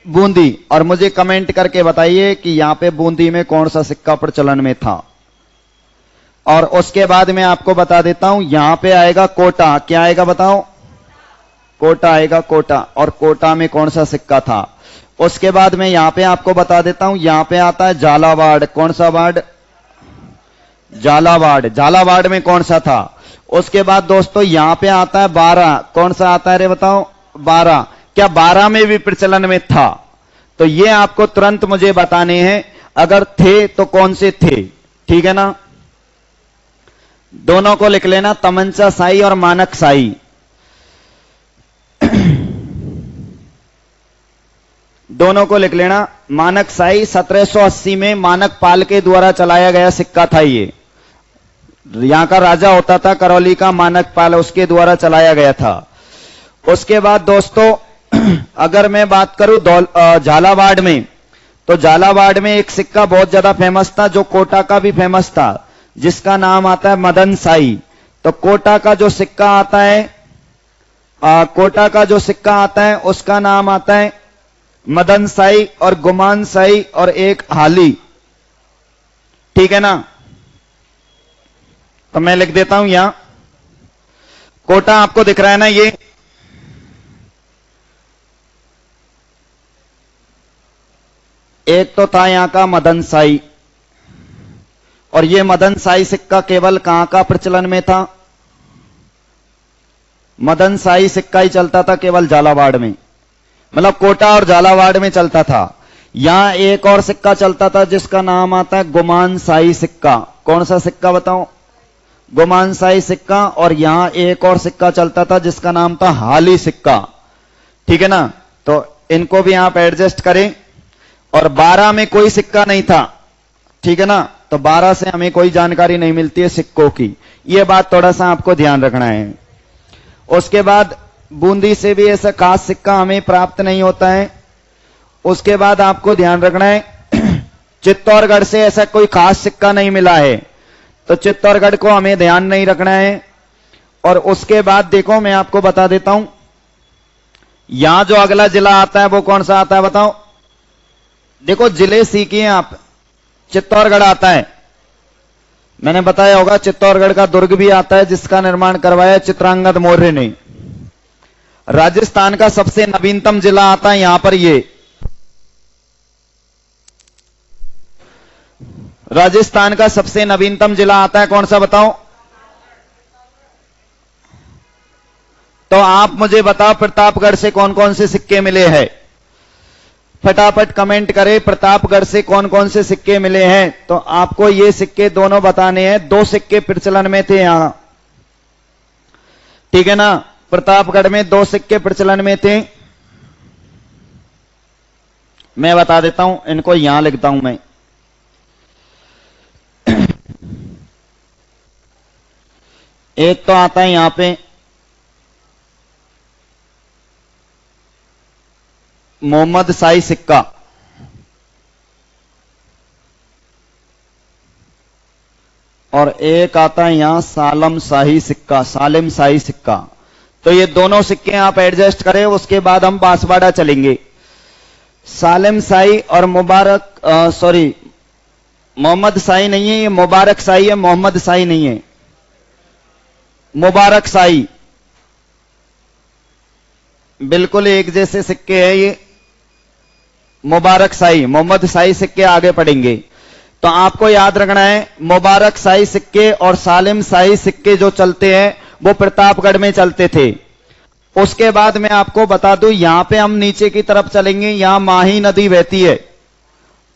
बूंदी। और मुझे कमेंट करके बताइए कि यहां पे बूंदी में कौन सा सिक्का प्रचलन में था। और उसके बाद मैं आपको बता देता हूं यहां पे आएगा कोटा। क्या आएगा बताओ? कोटा आएगा, कोटा। और कोटा में कौन सा सिक्का था। उसके बाद मैं यहां पे आपको बता देता हूं यहां पे आता है झालावाड़। कौन सा वार्ड? झालावाड़। झालावाड़ में कौन सा था। उसके बाद दोस्तों यहां पे आता है बारा। कौन सा आता है रे बताओ? बारा। क्या बारा में भी प्रचलन में था? तो ये आपको तुरंत मुझे बताने हैं, अगर थे तो कौन से थे। ठीक है ना? दोनों को लिख लेना, तमंचा शाही और मानक शाही। दोनों को लिख लेना। मानक शाही 1780 में मानक पाल के द्वारा चलाया गया सिक्का था। ये यहां का राजा होता था करौली का मानक पाल, उसके द्वारा चलाया गया था। उसके बाद दोस्तों अगर मैं बात करूं झालावाड़ में, तो झालावाड़ में एक सिक्का बहुत ज्यादा फेमस था जो कोटा का भी फेमस था, जिसका नाम आता है मदन शाही। तो कोटा का जो सिक्का आता है कोटा का जो सिक्का आता है उसका नाम आता है मदन शाही और गुमान शाही और एक हाली। ठीक है ना? तो मैं लिख देता हूं यहां कोटा। आपको दिख रहा है ना? ये एक तो था यहां का मदन शाही, और ये मदन शाही सिक्का केवल कहां का प्रचलन में था? मदन शाही सिक्का ही चलता था केवल झालावाड़ में, मतलब कोटा और झालावाड़ में चलता था। यहां एक और सिक्का चलता था जिसका नाम आता है गुमान शाही सिक्का। कौन सा सिक्का बताओ? गुमान शाही सिक्का। और यहां एक और सिक्का चलता था जिसका नाम था हाली सिक्का। ठीक है ना? तो इनको भी आप एडजस्ट करें। और 12 में कोई सिक्का नहीं था। ठीक है ना? तो 12 से हमें कोई जानकारी नहीं मिलती है सिक्कों की। यह बात थोड़ा सा आपको ध्यान रखना है। उसके बाद बूंदी से भी ऐसा खास सिक्का हमें प्राप्त नहीं होता है। उसके बाद आपको ध्यान रखना है चित्तौड़गढ़ से ऐसा कोई खास सिक्का नहीं मिला है, तो चित्तौड़गढ़ को हमें ध्यान नहीं रखना है। और उसके बाद देखो मैं आपको बता देता हूं यहां जो अगला जिला आता है वो कौन सा आता है बताओ? देखो जिले सीखिए आप। चित्तौड़गढ़ आता है, मैंने बताया होगा। चित्तौड़गढ़ का दुर्ग भी आता है जिसका निर्माण करवाया चित्रांगद मौर्य ने। राजस्थान का सबसे नवीनतम जिला आता है यहां पर। ये राजस्थान का सबसे नवीनतम जिला आता है कौन सा बताओ? तो आप मुझे बताओ प्रतापगढ़ से कौन कौन से सिक्के मिले हैं? फटाफट कमेंट करें प्रतापगढ़ से कौन कौन से सिक्के मिले हैं। तो आपको ये सिक्के दोनों बताने हैं। 2 सिक्के प्रचलन में थे यहां। ठीक है ना? प्रतापगढ़ में 2 सिक्के प्रचलन में थे। मैं बता देता हूं, इनको यहां लिखता हूं मैं। एक तो आता है यहां पे मोहम्मद शाही सिक्का, और एक आता है यहां सालम शाही सिक्का, सालिम शाही सिक्का। तो ये दोनों सिक्के आप एडजस्ट करें। उसके बाद हम बांसवाड़ा चलेंगे। सालिम शाही और मोहम्मद शाही नहीं है, ये मुबारक शाही है, मोहम्मद शाही नहीं है, मुबारक शाही। बिल्कुल एक जैसे सिक्के हैं ये। मुबारक शाही, मोहम्मद शाही सिक्के आगे पढ़ेंगे। तो आपको याद रखना है मुबारक शाही सिक्के और सालिम शाही सिक्के जो चलते हैं वो प्रतापगढ़ में चलते थे। उसके बाद मैं आपको बता दूं यहां पे हम नीचे की तरफ चलेंगे। यहां माही नदी बहती है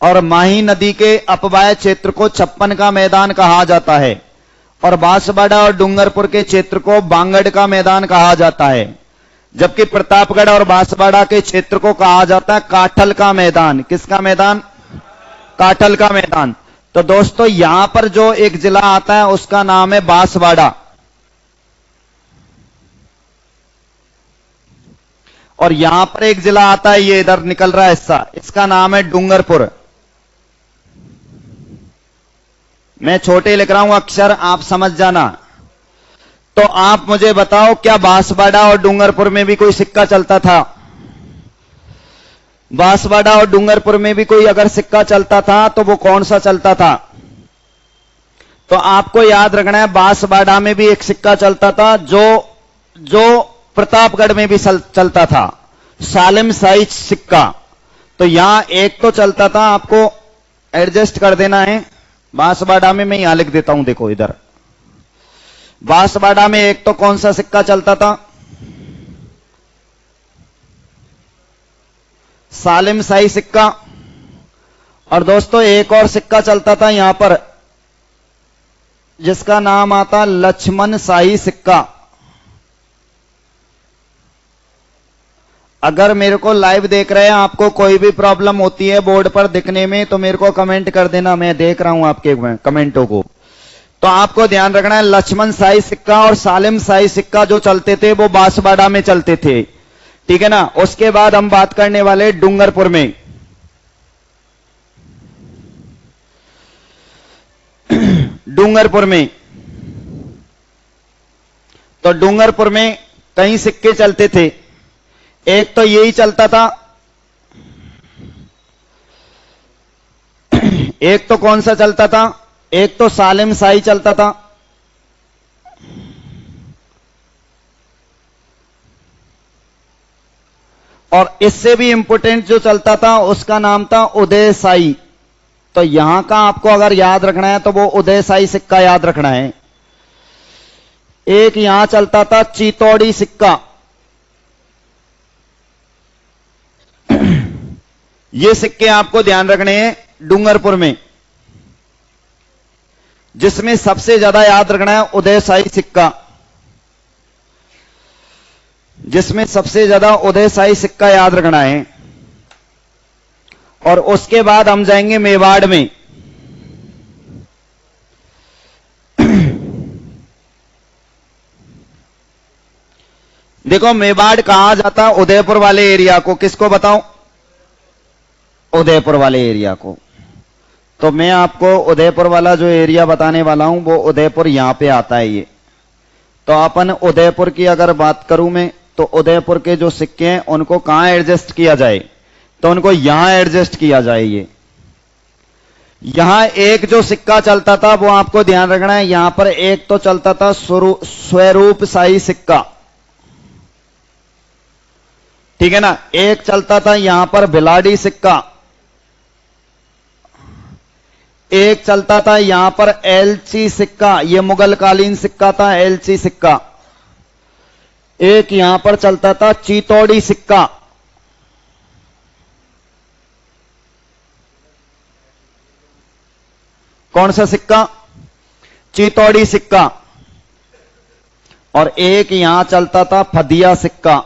और माही नदी के अपवाय क्षेत्र को छप्पन का मैदान कहा जाता है और बांसवाड़ा और डूंगरपुर के क्षेत्र को बांगड़ का मैदान कहा जाता है, जबकि प्रतापगढ़ और बांसवाड़ा के क्षेत्र को कहा जाता है काठल का मैदान। किसका मैदान? काठल का मैदान। तो दोस्तों यहां पर जो एक जिला आता है उसका नाम है बांसवाड़ा और यहां पर एक जिला आता है, ये इधर निकल रहा है हिस्सा, इसका नाम है डूंगरपुर। मैं छोटे लिख रहा हूं अक्षर, आप समझ जाना। तो आप मुझे बताओ क्या बांसवाड़ा और डूंगरपुर में भी कोई सिक्का चलता था? बांसवाड़ा और डूंगरपुर में भी कोई अगर सिक्का चलता था तो वो कौन सा चलता था? तो आपको याद रखना है बांसवाड़ा में भी एक सिक्का चलता था जो प्रतापगढ़ में भी चलता था, सालिम शाही सिक्का। तो यहां एक तो चलता था, आपको एडजस्ट कर देना है। बांसवाड़ा में मैं यहां लिख देता हूं, देखो इधर बांसवाड़ा में एक तो कौन सा सिक्का चलता था? सालिम शाही सिक्का। और दोस्तों एक और सिक्का चलता था यहां पर जिसका नाम आता लक्ष्मण शाही सिक्का। अगर मेरे को लाइव देख रहे हैं, आपको कोई भी प्रॉब्लम होती है बोर्ड पर दिखने में तो मेरे को कमेंट कर देना, मैं देख रहा हूं आपके कमेंटों को। तो आपको ध्यान रखना है लक्ष्मण शाही सिक्का और सालिम शाही सिक्का जो चलते थे वो बांसवाड़ा में चलते थे, ठीक है ना। उसके बाद हम बात करने वाले डूंगरपुर में। डूंगरपुर में तो डूंगरपुर में कई सिक्के चलते थे। एक तो यही चलता था, एक तो कौन सा चलता था? एक तो सालिम शाही चलता था और इससे भी इंपोर्टेंट जो चलता था उसका नाम था उदय शाही। तो यहां का आपको अगर याद रखना है तो वो उदय शाही सिक्का याद रखना है। एक यहां चलता था चितौड़ी सिक्का। ये सिक्के आपको ध्यान रखने हैं डूंगरपुर में, जिसमें सबसे ज्यादा याद रखना है उदय शाही सिक्का, जिसमें सबसे ज्यादा उदय शाही सिक्का याद रखना है। और उसके बाद हम जाएंगे मेवाड़ में। देखो मेवाड़ कहा जाता उदयपुर वाले एरिया को, किसको बताऊं? उदयपुर वाले एरिया को। तो मैं आपको उदयपुर वाला जो एरिया बताने वाला हूं वो उदयपुर यहां पे आता है ये। तो अपन उदयपुर की अगर बात करूं मैं तो उदयपुर के जो सिक्के हैं उनको कहां एडजस्ट किया जाए? तो उनको यहां एडजस्ट किया जाए। ये यहां एक जो सिक्का चलता था वो आपको ध्यान रखना है, यहां पर एक तो चलता था स्वरूप शाही सिक्का, ठीक है ना। एक चलता था यहां पर भिलाड़ी सिक्का, एक चलता था यहां पर एलची सिक्का, ये मुगल कालीन सिक्का था एलची सिक्का। एक यहां पर चलता था चितौड़ी सिक्का। कौन सा सिक्का? चितौड़ी सिक्का। और एक यहां चलता था फदिया सिक्का।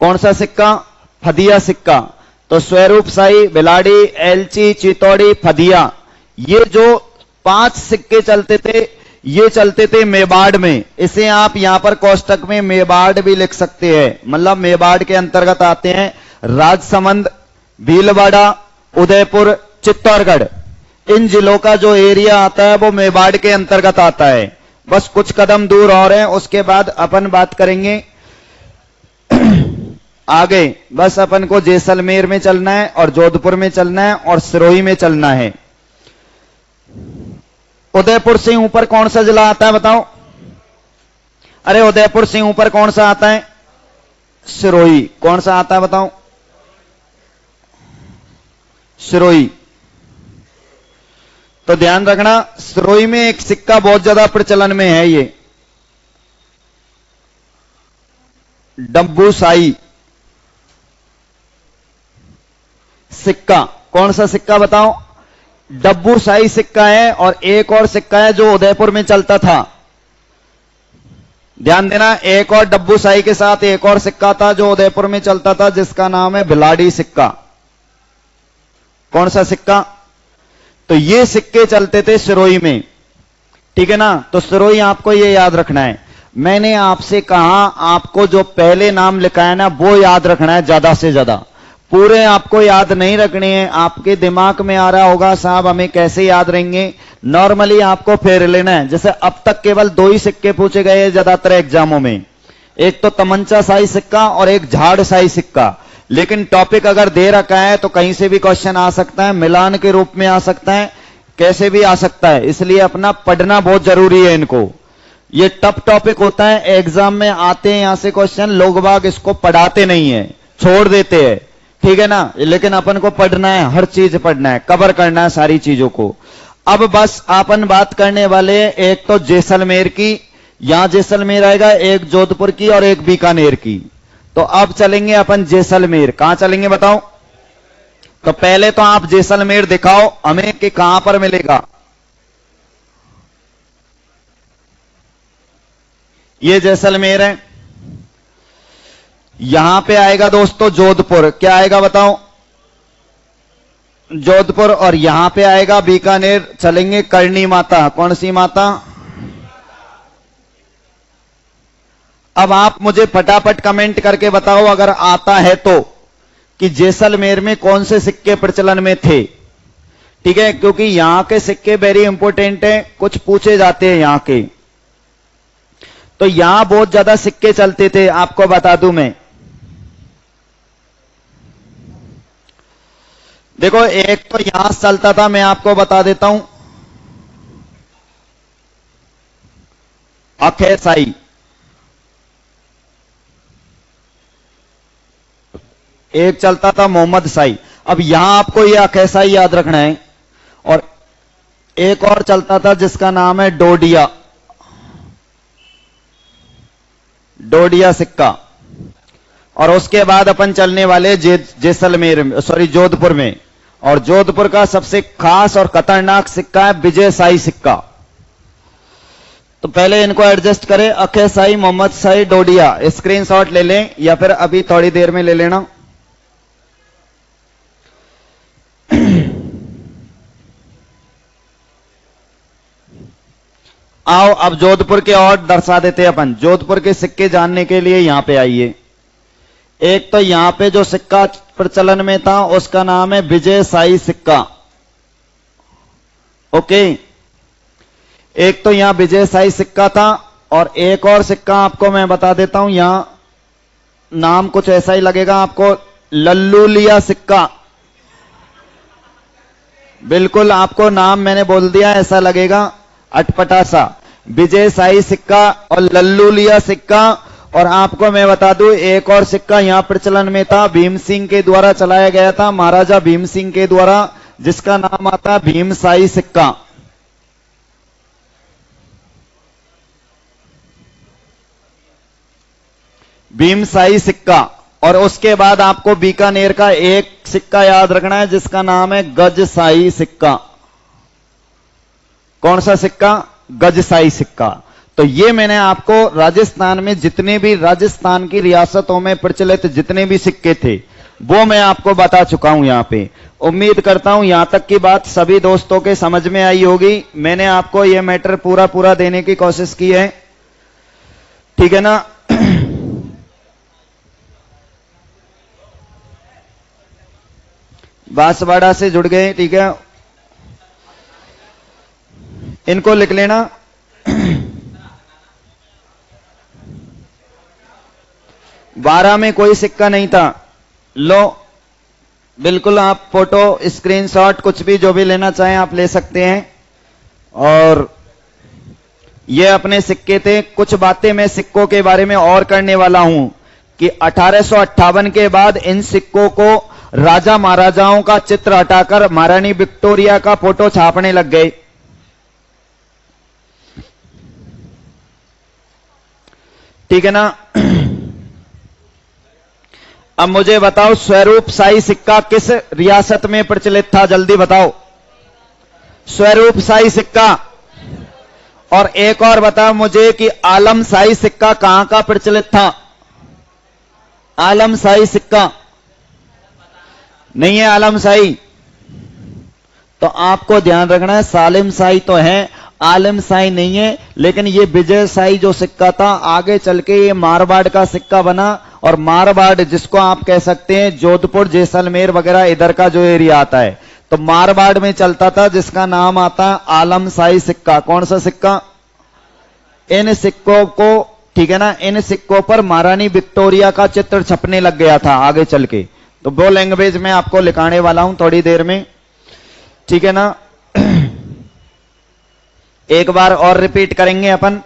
कौन सा सिक्का? फदिया सिक्का। तो स्वरूप शाही, भिलाड़ी, एलची, चितौड़ी, फदिया, ये जो 5 सिक्के चलते थे ये चलते थे मेवाड़ में। इसे आप यहां पर कोष्टक में मेवाड़ भी लिख सकते हैं, मतलब मेवाड़ के अंतर्गत आते हैं राजसमंद, भीलवाड़ा, उदयपुर, चित्तौड़गढ़। इन जिलों का जो एरिया आता है वो मेवाड़ के अंतर्गत आता है। बस कुछ कदम दूर और है, उसके बाद अपन बात करेंगे आगे। बस अपन को जैसलमेर में चलना है और जोधपुर में चलना है और सिरोही में चलना है। उदयपुर से ऊपर कौन सा जिला आता है बताओ? अरे उदयपुर से ऊपर कौन सा आता है? सिरोही। कौन सा आता है बताओ? सिरोही। तो ध्यान रखना सिरोही में एक सिक्का बहुत ज्यादा प्रचलन में है, ये डब्बू शाही। सिक्का। कौन सा सिक्का बताओ? डब्बू शाही सिक्का है, और एक और सिक्का है जो उदयपुर में चलता था। ध्यान देना, एक और डब्बू शाही के साथ एक और सिक्का था जो उदयपुर में चलता था, जिसका नाम है भिलाड़ी सिक्का। कौन सा सिक्का? तो ये सिक्के चलते थे सिरोही में, ठीक है ना। तो सिरोही आपको ये याद रखना है। मैंने आपसे कहा आपको जो पहले नाम लिखा है ना वो याद रखना है ज्यादा से ज्यादा, पूरे आपको याद नहीं रखने हैं। आपके दिमाग में आ रहा होगा साहब हमें कैसे याद रहेंगे, नॉर्मली आपको फेर लेना है। जैसे अब तक केवल 2 ही सिक्के पूछे गए हैं ज्यादातर एग्जामों में, एक तो तमंचा शाही सिक्का और एक झाड़ शाही सिक्का। लेकिन टॉपिक अगर दे रखा है तो कहीं से भी क्वेश्चन आ सकता है, मिलान के रूप में आ सकता है, कैसे भी आ सकता है। इसलिए अपना पढ़ना बहुत जरूरी है इनको। ये टफ टॉपिक होता है, एग्जाम में आते हैं यहां से क्वेश्चन, लोग बाग इसको पढ़ाते नहीं है, छोड़ देते हैं, ठीक है ना। लेकिन अपन को पढ़ना है, हर चीज पढ़ना है, कवर करना है सारी चीजों को। अब बस अपन बात करने वाले एक तो जैसलमेर की, यहां जैसलमेर आएगा, एक जोधपुर की और एक बीकानेर की। तो अब चलेंगे अपन जैसलमेर। कहां चलेंगे बताओ? तो पहले तो आप जैसलमेर दिखाओ हमें कि कहां पर मिलेगा। ये जैसलमेर है, यहां पे आएगा दोस्तों जोधपुर। क्या आएगा बताओ? जोधपुर। और यहां पे आएगा बीकानेर। चलेंगे करणी माता। कौन सी माता? अब आप मुझे फटाफट कमेंट करके बताओ अगर आता है तो, कि जैसलमेर में कौन से सिक्के प्रचलन में थे, ठीक है। क्योंकि यहां के सिक्के वेरी इंपॉर्टेंट है, कुछ पूछे जाते हैं यहां के। तो यहां बहुत ज्यादा सिक्के चलते थे, आपको बता दूं मैं। देखो एक तो यहां चलता था, मैं आपको बता देता हूं, अक्षय शाही। एक चलता था मोहम्मद शाही। अब यहां आपको यह अक्षय शाही याद रखना है। और एक और चलता था जिसका नाम है डोडिया, डोडिया सिक्का। और उसके बाद अपन चलने वाले जैसलमेर, सॉरी जोधपुर में। और जोधपुर का सबसे खास और खतरनाक सिक्का है विजय शाही सिक्का। तो पहले इनको एडजस्ट करें, अक्षय शाही, मोहम्मद शाही, डोडिया। स्क्रीनशॉट ले लें या फिर अभी थोड़ी देर में ले लेना। आओ अब जोधपुर के और दर्शा देते हैं अपन। जोधपुर के सिक्के जानने के लिए यहां पे आइए। एक तो यहां पे जो सिक्का प्रचलन में था उसका नाम है विजय शाही सिक्का, ओके। एक तो यहां विजय शाही सिक्का था, और एक और सिक्का आपको मैं बता देता हूं, यहां नाम कुछ ऐसा ही लगेगा आपको, लल्लू लिया सिक्का। बिल्कुल आपको नाम मैंने बोल दिया ऐसा लगेगा अटपटा सा। विजय शाही सिक्का और लल्लू लिया सिक्का। और आपको मैं बता दूं एक और सिक्का यहां प्रचलन में था, भीम सिंह के द्वारा चलाया गया था, महाराजा भीम सिंह के द्वारा, जिसका नाम आता भीम शाही सिक्का। भीम शाही सिक्का। और उसके बाद आपको बीकानेर का एक सिक्का याद रखना है जिसका नाम है गज शाही सिक्का। कौन सा सिक्का? गज शाही सिक्का। तो ये मैंने आपको राजस्थान में जितने भी राजस्थान की रियासतों में प्रचलित जितने भी सिक्के थे वो मैं आपको बता चुका हूं यहां पे। उम्मीद करता हूं यहां तक की बात सभी दोस्तों के समझ में आई होगी। मैंने आपको ये मैटर पूरा देने की कोशिश की है, ठीक है ना। बांसवाड़ा से जुड़ गए, ठीक है, इनको लिख लेना। 12 में कोई सिक्का नहीं था। लो बिल्कुल आप फोटो स्क्रीनशॉट कुछ भी जो भी लेना चाहें आप ले सकते हैं। और ये अपने सिक्के थे। कुछ बातें मैं सिक्कों के बारे में और करने वाला हूं कि 1858 के बाद इन सिक्कों को राजा महाराजाओं का चित्र हटाकर महारानी विक्टोरिया का फोटो छापने लग गए। ठीक है ना। अब मुझे बताओ स्वरूप शाही सिक्का किस रियासत में प्रचलित था, जल्दी बताओ। स्वरूप शाही सिक्का। और एक और बताओ मुझे कि आलम शाही सिक्का कहां का प्रचलित था। आलम शाही सिक्का नहीं है, आलम शाही। तो आपको ध्यान रखना है, सालिम शाही तो है, आलम शाही नहीं है। लेकिन ये विजय शाही जो सिक्का था, आगे चल के ये मारवाड़ का सिक्का बना। और मारवाड़ जिसको आप कह सकते हैं जोधपुर, जैसलमेर वगैरह इधर का जो एरिया आता है, तो मारवाड़ में चलता था, जिसका नाम आता है आलम शाही सिक्का। कौन सा सिक्का? इन सिक्कों को, ठीक है ना, इन सिक्कों पर महारानी विक्टोरिया का चित्र छपने लग गया था आगे चल के। तो वो लैंग्वेज में आपको लिखाने वाला हूं थोड़ी देर में, ठीक है ना। एक बार और रिपीट करेंगे अपन।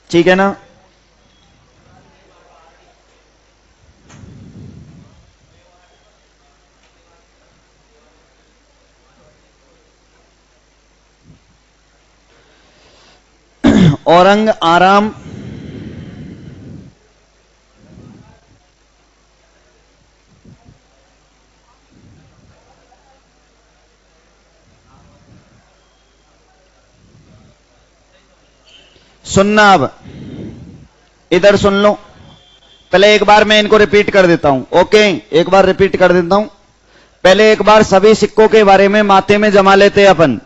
ठीक है ना। औरंग आराम, सुनना। अब इधर सुन लो। पहले एक बार मैं इनको रिपीट कर देता हूं। ओके, एक बार रिपीट कर देता हूं। पहले एक बार सभी सिक्कों के बारे में माथे में जमा लेते हैं अपन,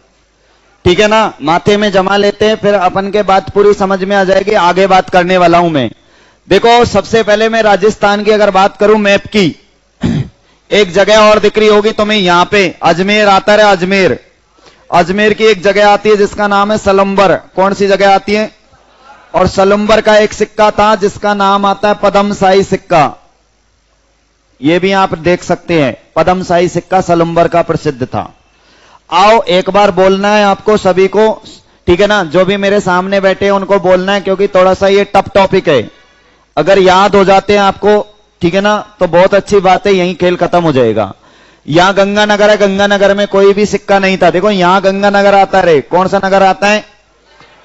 ठीक है ना। माथे में जमा लेते हैं, फिर अपन के बात पूरी समझ में आ जाएगी। आगे बात करने वाला हूं मैं। देखो, सबसे पहले मैं राजस्थान की अगर बात करूं मैप की, एक जगह और दिख रही होगी तुम्हें यहां पे, अजमेर आता है। अजमेर, अजमेर की एक जगह आती है जिसका नाम है सलम्बर। कौन सी जगह आती है? और सलम्बर का एक सिक्का था जिसका नाम आता है पद्मशाही सिक्का। यह भी आप देख सकते हैं, पद्मशाही सिक्का सलम्बर का प्रसिद्ध था। आओ एक बार बोलना है आपको सभी को, ठीक है ना। जो भी मेरे सामने बैठे हैं उनको बोलना है, क्योंकि थोड़ा सा ये टफ टॉपिक है। अगर याद हो जाते हैं आपको, ठीक है ना, तो बहुत अच्छी बात है, यहीं खेल खत्म हो जाएगा। यहां गंगानगर है, गंगानगर में कोई भी सिक्का नहीं था। देखो यहां गंगानगर आता है, कौन सा नगर आता है?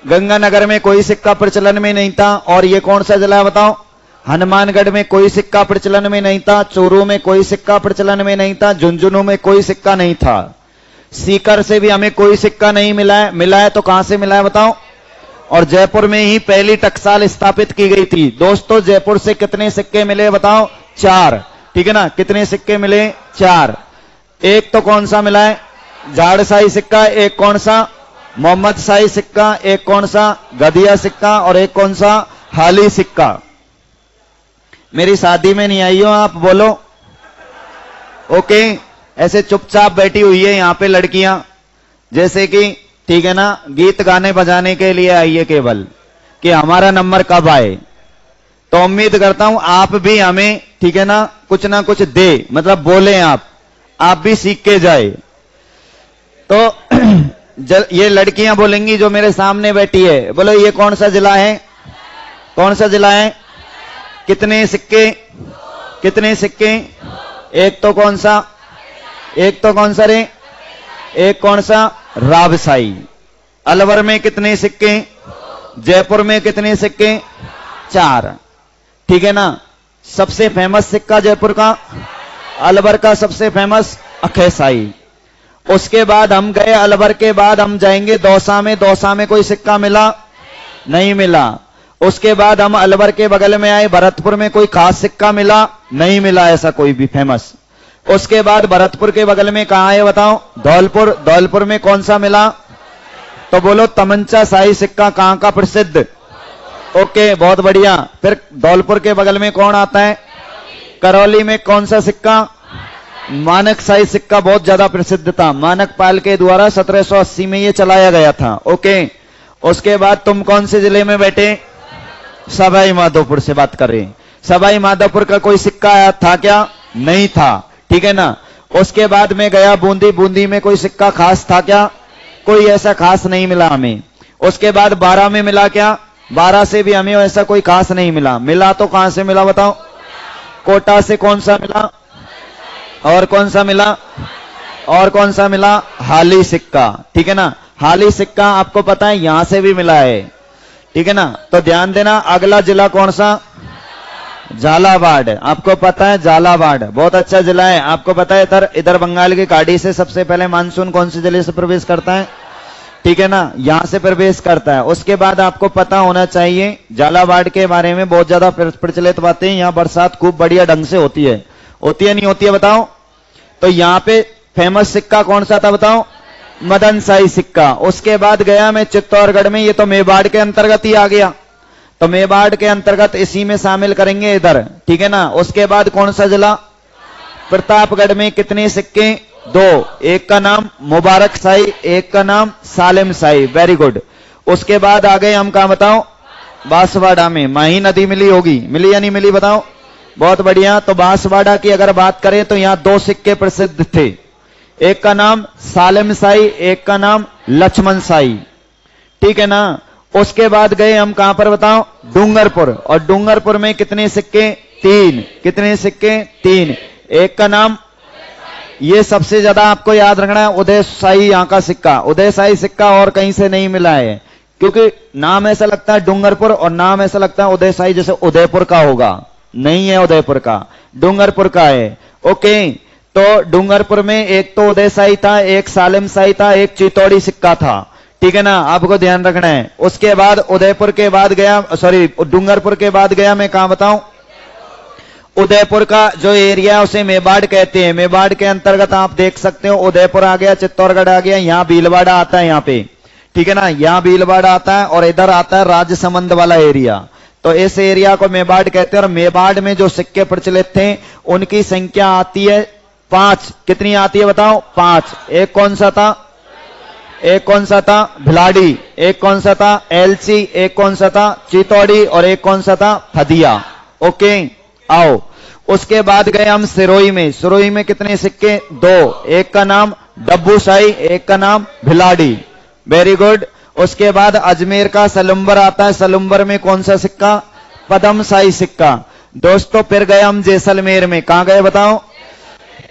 गंगानगर में कोई सिक्का प्रचलन में नहीं था। और ये कौन सा जिला है बताओ? हनुमानगढ़ में कोई सिक्का प्रचलन में नहीं था। चूरू में कोई सिक्का प्रचलन में नहीं था। झुंझुनू में कोई सिक्का नहीं था। सीकर से भी हमें कोई सिक्का नहीं मिला है। मिला है तो कहां से मिला है बताओ? और जयपुर में ही पहली टकसाल स्थापित की गई थी। दोस्तों, जयपुर से कितने सिक्के मिले बताओ? 4, ठीक है ना। कितने सिक्के मिले? 4। एक तो कौन सा मिला है? झाड़शाही सिक्का। एक कौन सा? मोहम्मद शाही सिक्का। एक कौन सा? गदिया सिक्का। और एक कौन सा? हाली सिक्का। मेरी शादी में नहीं आई हो आप, बोलो ओके। ऐसे चुपचाप बैठी हुई है यहां पे लड़कियां, जैसे कि, ठीक है ना, गीत गाने बजाने के लिए आई है केवल, कि हमारा नंबर कब आए। तो उम्मीद करता हूं आप भी हमें, ठीक है ना कुछ दे, मतलब बोले आप भी सीख के जाए। तो ये लड़कियां बोलेंगी जो मेरे सामने बैठी है, बोलो ये कौन सा जिला है? कौन सा जिला है? कितने सिक्के? कितने सिक्के? एक तो कौन सा? एक तो कौन सा रे? एक कौन सा? रावसाई। अलवर में कितने सिक्के? जयपुर में कितने सिक्के? 4, ठीक है ना। सबसे फेमस सिक्का जयपुर का, अलवर का सबसे फेमस अखेसाई। उसके बाद हम गए, अलवर के बाद हम जाएंगे दौसा में। दौसा में कोई सिक्का मिला? नहीं मिला। उसके बाद हम अलवर के बगल में आए, भरतपुर में कोई खास सिक्का मिला? नहीं मिला ऐसा कोई भी फेमस। उसके बाद भरतपुर के बगल में कहां है बताओ? धौलपुर। धौलपुर में कौन सा मिला? तो बोलो तमंचा शाही सिक्का कहां का प्रसिद्ध? ओके, बहुत बढ़िया। फिर धौलपुर के बगल में कौन आता है? करौली में कौन सा सिक्का? मानक शाही सिक्का बहुत ज्यादा प्रसिद्ध था। मानक पाल के द्वारा 1780 में ये चलाया गया था। ओके, उसके बाद तुम कौन से जिले में बैठे? सवाई माधोपुर से बात कर रहे हैं। सवाई माधोपुर का कोई सिक्का था क्या? नहीं था, ठीक है ना। उसके बाद में गया बूंदी। बूंदी में कोई सिक्का खास था क्या? कोई ऐसा खास नहीं मिला हमें। उसके बाद 12 में मिला क्या? 12 से भी हमें ऐसा कोई खास नहीं मिला। मिला तो कहां से मिला बताओ? कोटा से कौन सा मिला? और कौन सा मिला? और कौन सा मिला? हाली सिक्का, ठीक है ना। हाली सिक्का आपको पता है यहां से भी मिला है, ठीक है ना। तो ध्यान देना, अगला जिला कौन सा? झालावाड़। आपको पता है झालावाड़ बहुत अच्छा जिला है। आपको पता है इधर बंगाल की खाड़ी से सबसे पहले मानसून कौन से जिले से प्रवेश करता है? ठीक है ना, यहां से प्रवेश करता है। उसके बाद आपको पता होना चाहिए झालावाड़ के बारे में बहुत ज्यादा प्रचलित बातें, यहां बरसात खूब बढ़िया ढंग से होती है नहीं होती है बताओ? तो यहां पे फेमस सिक्का कौन सा था बताओ? मदन शाही सिक्का। उसके बाद गया मैं चित्तौड़गढ़ में, ये तो मेवाड़ के अंतर्गत ही आ गया, तो मेवाड़ के अंतर्गत इसी में शामिल करेंगे इधर, ठीक है ना। उसके बाद कौन सा जिला? प्रतापगढ़ में कितने सिक्के? 2, एक का नाम मुबारक शाही, एक का नाम सालिम शाही। Very good. उसके बाद आ गए हम कहां बताओ? बांसवाड़ा में। माही नदी मिली होगी, मिली या नहीं मिली बताओ? बहुत बढ़िया। तो बांसवाड़ा की अगर बात करें तो यहां 2 सिक्के प्रसिद्ध थे, एक का नाम सालिम शाही, एक का नाम लक्ष्मण शाही, ठीक है ना। उसके बाद गए हम कहां पर बताओ? डूंगरपुर। और डूंगरपुर में कितने सिक्के? 3। कितने सिक्के? 3। एक का नाम, ये सबसे ज्यादा आपको याद रखना है, उदय शाही यहां का सिक्का। उदय शाही सिक्का और कहीं से नहीं मिला है, क्योंकि नाम ऐसा लगता है डूंगरपुर और नाम ऐसा लगता है उदय शाही, जैसे उदयपुर का होगा, नहीं है उदयपुर का, डूंगरपुर का है। ओके, तो डूंगरपुर में एक तो उदय शाही था, एक सालिम शाही था, एक चितौड़ी सिक्का था, ठीक है ना, आपको ध्यान रखना है। उसके बाद उदयपुर के बाद गया, सॉरी डूंगरपुर के बाद गया मैं कहां बताऊं? उदयपुर का जो एरिया उसे मेवाड़ कहते हैं। मेवाड़ के अंतर्गत आप देख सकते हो उदयपुर आ गया, चित्तौड़गढ़ आ गया, यहां भीलवाड़ा आता है, यहां पे, ठीक है ना, यहां भीलवाड़ा आता है और इधर आता है राजसमंद वाला एरिया। तो इस एरिया को मेवाड़ कहते हैं। और मेवाड़ में जो सिक्के प्रचलित थे उनकी संख्या आती है 5। कितनी आती है बताओ? 5। एक कौन सा था? एक कौन सा था? भिलाड़ी। एक कौन सा था? एलसी। एक कौन सा था? चितौड़ी। और एक कौन सा था? फदिया। ओके, आओ। उसके बाद गए हम सिरोही में। सिरोही में कितने सिक्के? 2। एक का नाम डब्बू शाही, एक का नाम भिलाड़ी। Very good. उसके बाद अजमेर का सलुम्बर आता है। सलुम्बर में कौन सा सिक्का? पदम शाही सिक्का। दोस्तों फिर गए हम जैसलमेर में। कहां गए बताओ?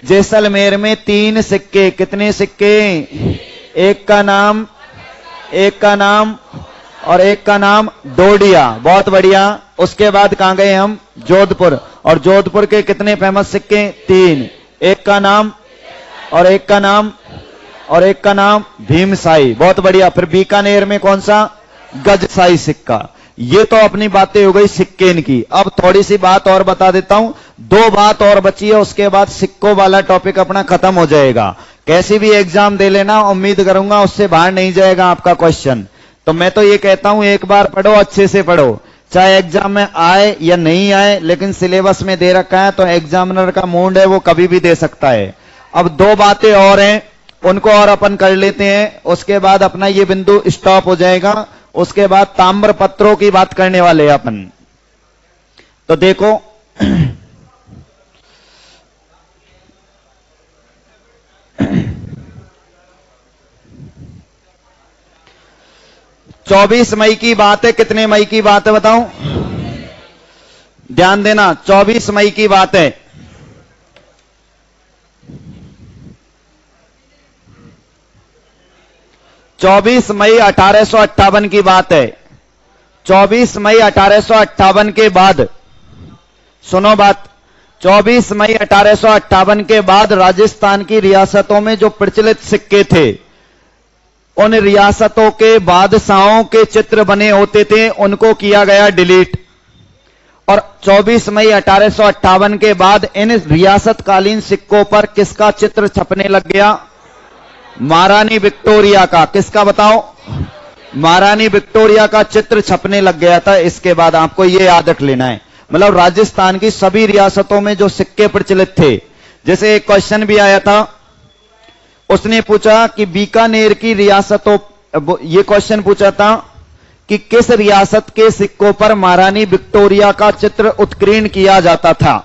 जैसलमेर में 3 सिक्के। कितने सिक्के? एक का नाम और एक का नाम डोडिया। बहुत बढ़िया। उसके बाद कहां गए हम? जोधपुर। और जोधपुर के कितने फेमस सिक्के? 3। एक का नाम और एक का नाम और एक का नाम भीमशाही। बहुत बढ़िया। फिर बीकानेर में कौन सा? गजशाही सिक्का। ये तो अपनी बातें हो गई सिक्के की। अब थोड़ी सी बात और बता देता हूं, 2 बात और बची है, उसके बाद सिक्कों वाला टॉपिक अपना खत्म हो जाएगा। कैसी भी एग्जाम दे लेना, उम्मीद करूंगा उससे बाहर नहीं जाएगा आपका क्वेश्चन। तो मैं तो ये कहता हूं एक बार पढ़ो, अच्छे से पढ़ो, चाहे एग्जाम में आए या नहीं आए, लेकिन सिलेबस में दे रखा है तो एग्जामिनर का मूड है वो कभी भी दे सकता है। अब 2 बातें और हैं, उनको और अपन कर लेते हैं, उसके बाद अपना ये बिंदु स्टॉप हो जाएगा। उसके बाद ताम्र पत्रों की बात करने वाले हैं अपन। तो देखो चौबीस मई की बात है। कितने मई की बात है बताओ? ध्यान देना, 24 मई की बात है। चौबीस मई 1858 की बात है। 24 मई 1858 के बाद, सुनो बात, 24 मई 1858 के बाद राजस्थान की रियासतों में जो प्रचलित सिक्के थे, उन रियासतों के बादशाहों के चित्र बने होते थे, उनको किया गया डिलीट। और 24 मई 1858 के बाद इन रियासतकालीन सिक्कों पर किसका चित्र छपने लग गया? महारानी विक्टोरिया का। किसका बताओ? महारानी विक्टोरिया का चित्र छपने लग गया था। इसके बाद आपको यह याद रख लेना है, मतलब राजस्थान की सभी रियासतों में जो सिक्के प्रचलित थे। जैसे एक क्वेश्चन भी आया था, उसने पूछा कि बीकानेर की रियासतों, ये क्वेश्चन पूछा था कि किस रियासत के सिक्कों पर महारानी विक्टोरिया का चित्र उत्कीर्ण किया जाता था,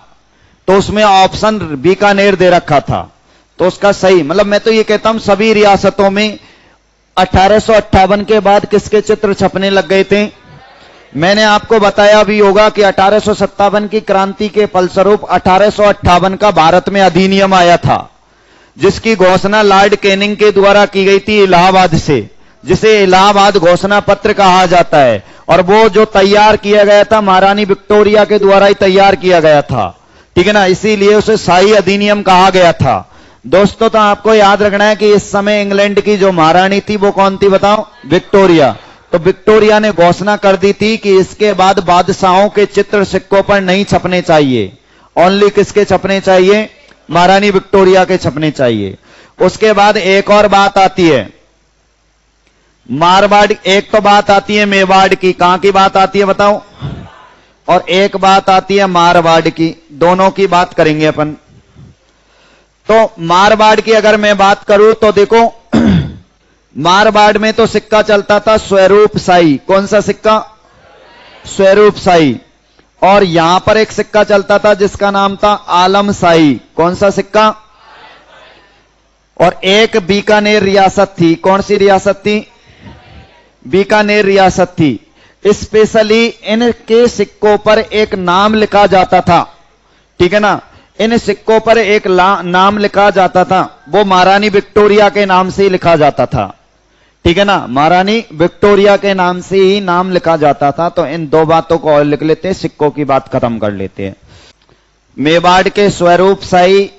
तो उसमें ऑप्शन बीकानेर दे रखा था। तो उसका सही, मतलब मैं तो ये कहता हूं सभी रियासतों में 1858 के बाद किसके चित्र छपने लग गए थे? मैंने आपको बताया भी होगा कि 1857 की क्रांति के फलस्वरूप 1858 का भारत में अधिनियम आया था, जिसकी घोषणा लॉर्ड कैनिंग के द्वारा की गई थी इलाहाबाद से। जिसे इलाहाबाद घोषणा पत्र कहा जाता है, और वो जो तैयार किया गया था महारानी विक्टोरिया के द्वारा ही तैयार किया गया था, ठीक है ना, इसीलिए उसे शाही अधिनियम कहा गया था। दोस्तों तो आपको याद रखना है कि इस समय इंग्लैंड की जो महारानी थी वो कौन थी बताओ? विक्टोरिया। तो विक्टोरिया ने घोषणा कर दी थी कि इसके बाद बादशाहों के चित्र सिक्कों पर नहीं छपने चाहिए, ओनली किसके छपने चाहिए? महारानी विक्टोरिया के छपने चाहिए। उसके बाद एक और बात आती है मारवाड़, एक तो बात आती है मेवाड़ की, कहां की बात आती है बताओ? और एक बात आती है मारवाड़ की, दोनों की बात करेंगे अपन। तो मारवाड़ की अगर मैं बात करूं तो देखो मारवाड़ में तो सिक्का चलता था स्वरूप शाही। कौन सा सिक्का? स्वरूप शाही। और यहां पर एक सिक्का चलता था जिसका नाम था आलम शाही। कौन सा सिक्का? और एक बीकानेर रियासत थी। कौन सी रियासत थी? बीकानेर रियासत थी। स्पेशली इनके सिक्कों पर एक नाम लिखा जाता था, ठीक है ना, इन सिक्कों पर एक नाम लिखा जाता था, वो महारानी विक्टोरिया के नाम से ही लिखा जाता था, ठीक है ना, महारानी विक्टोरिया के नाम से ही नाम लिखा जाता था। तो इन दो बातों को और लिख लेते हैं, सिक्कों की बात खत्म कर लेते हैं। मेवाड़ के स्वरूप शाही,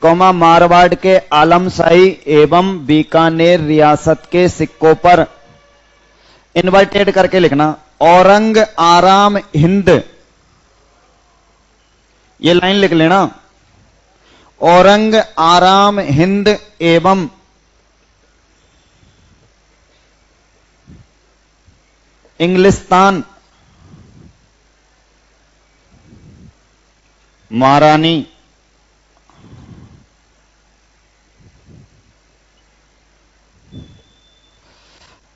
मारवाड़ के आलम शाही एवं बीकानेर रियासत के सिक्कों पर इन्वर्टेड करके लिखना औरंग आराम हिंद, ये लाइन लिख लेना, औरंग आराम हिंद एवं इंग्लिस्तान महारानी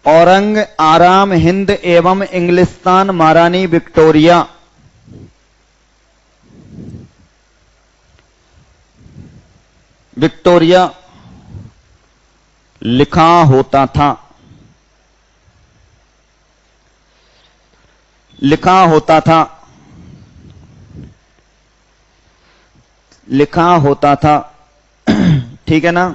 औरंग आराम हिंद एवं इंग्लिस्तान महारानी विक्टोरिया लिखा होता था, लिखा होता था, लिखा होता था, ठीक है ना।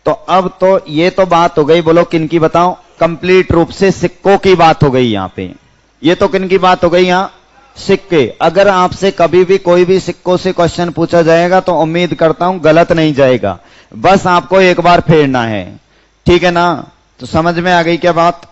तो अब तो ये तो बात हो गई, बोलो किन की बताओ? कंप्लीट रूप से सिक्कों की बात हो गई यहां पे। ये तो किन की बात हो गई? यहां सिक्के। अगर आपसे कभी भी कोई भी सिक्कों से क्वेश्चन पूछा जाएगा तो उम्मीद करता हूं गलत नहीं जाएगा, बस आपको एक बार फेरना है, ठीक है ना। तो समझ में आ गई क्या बात?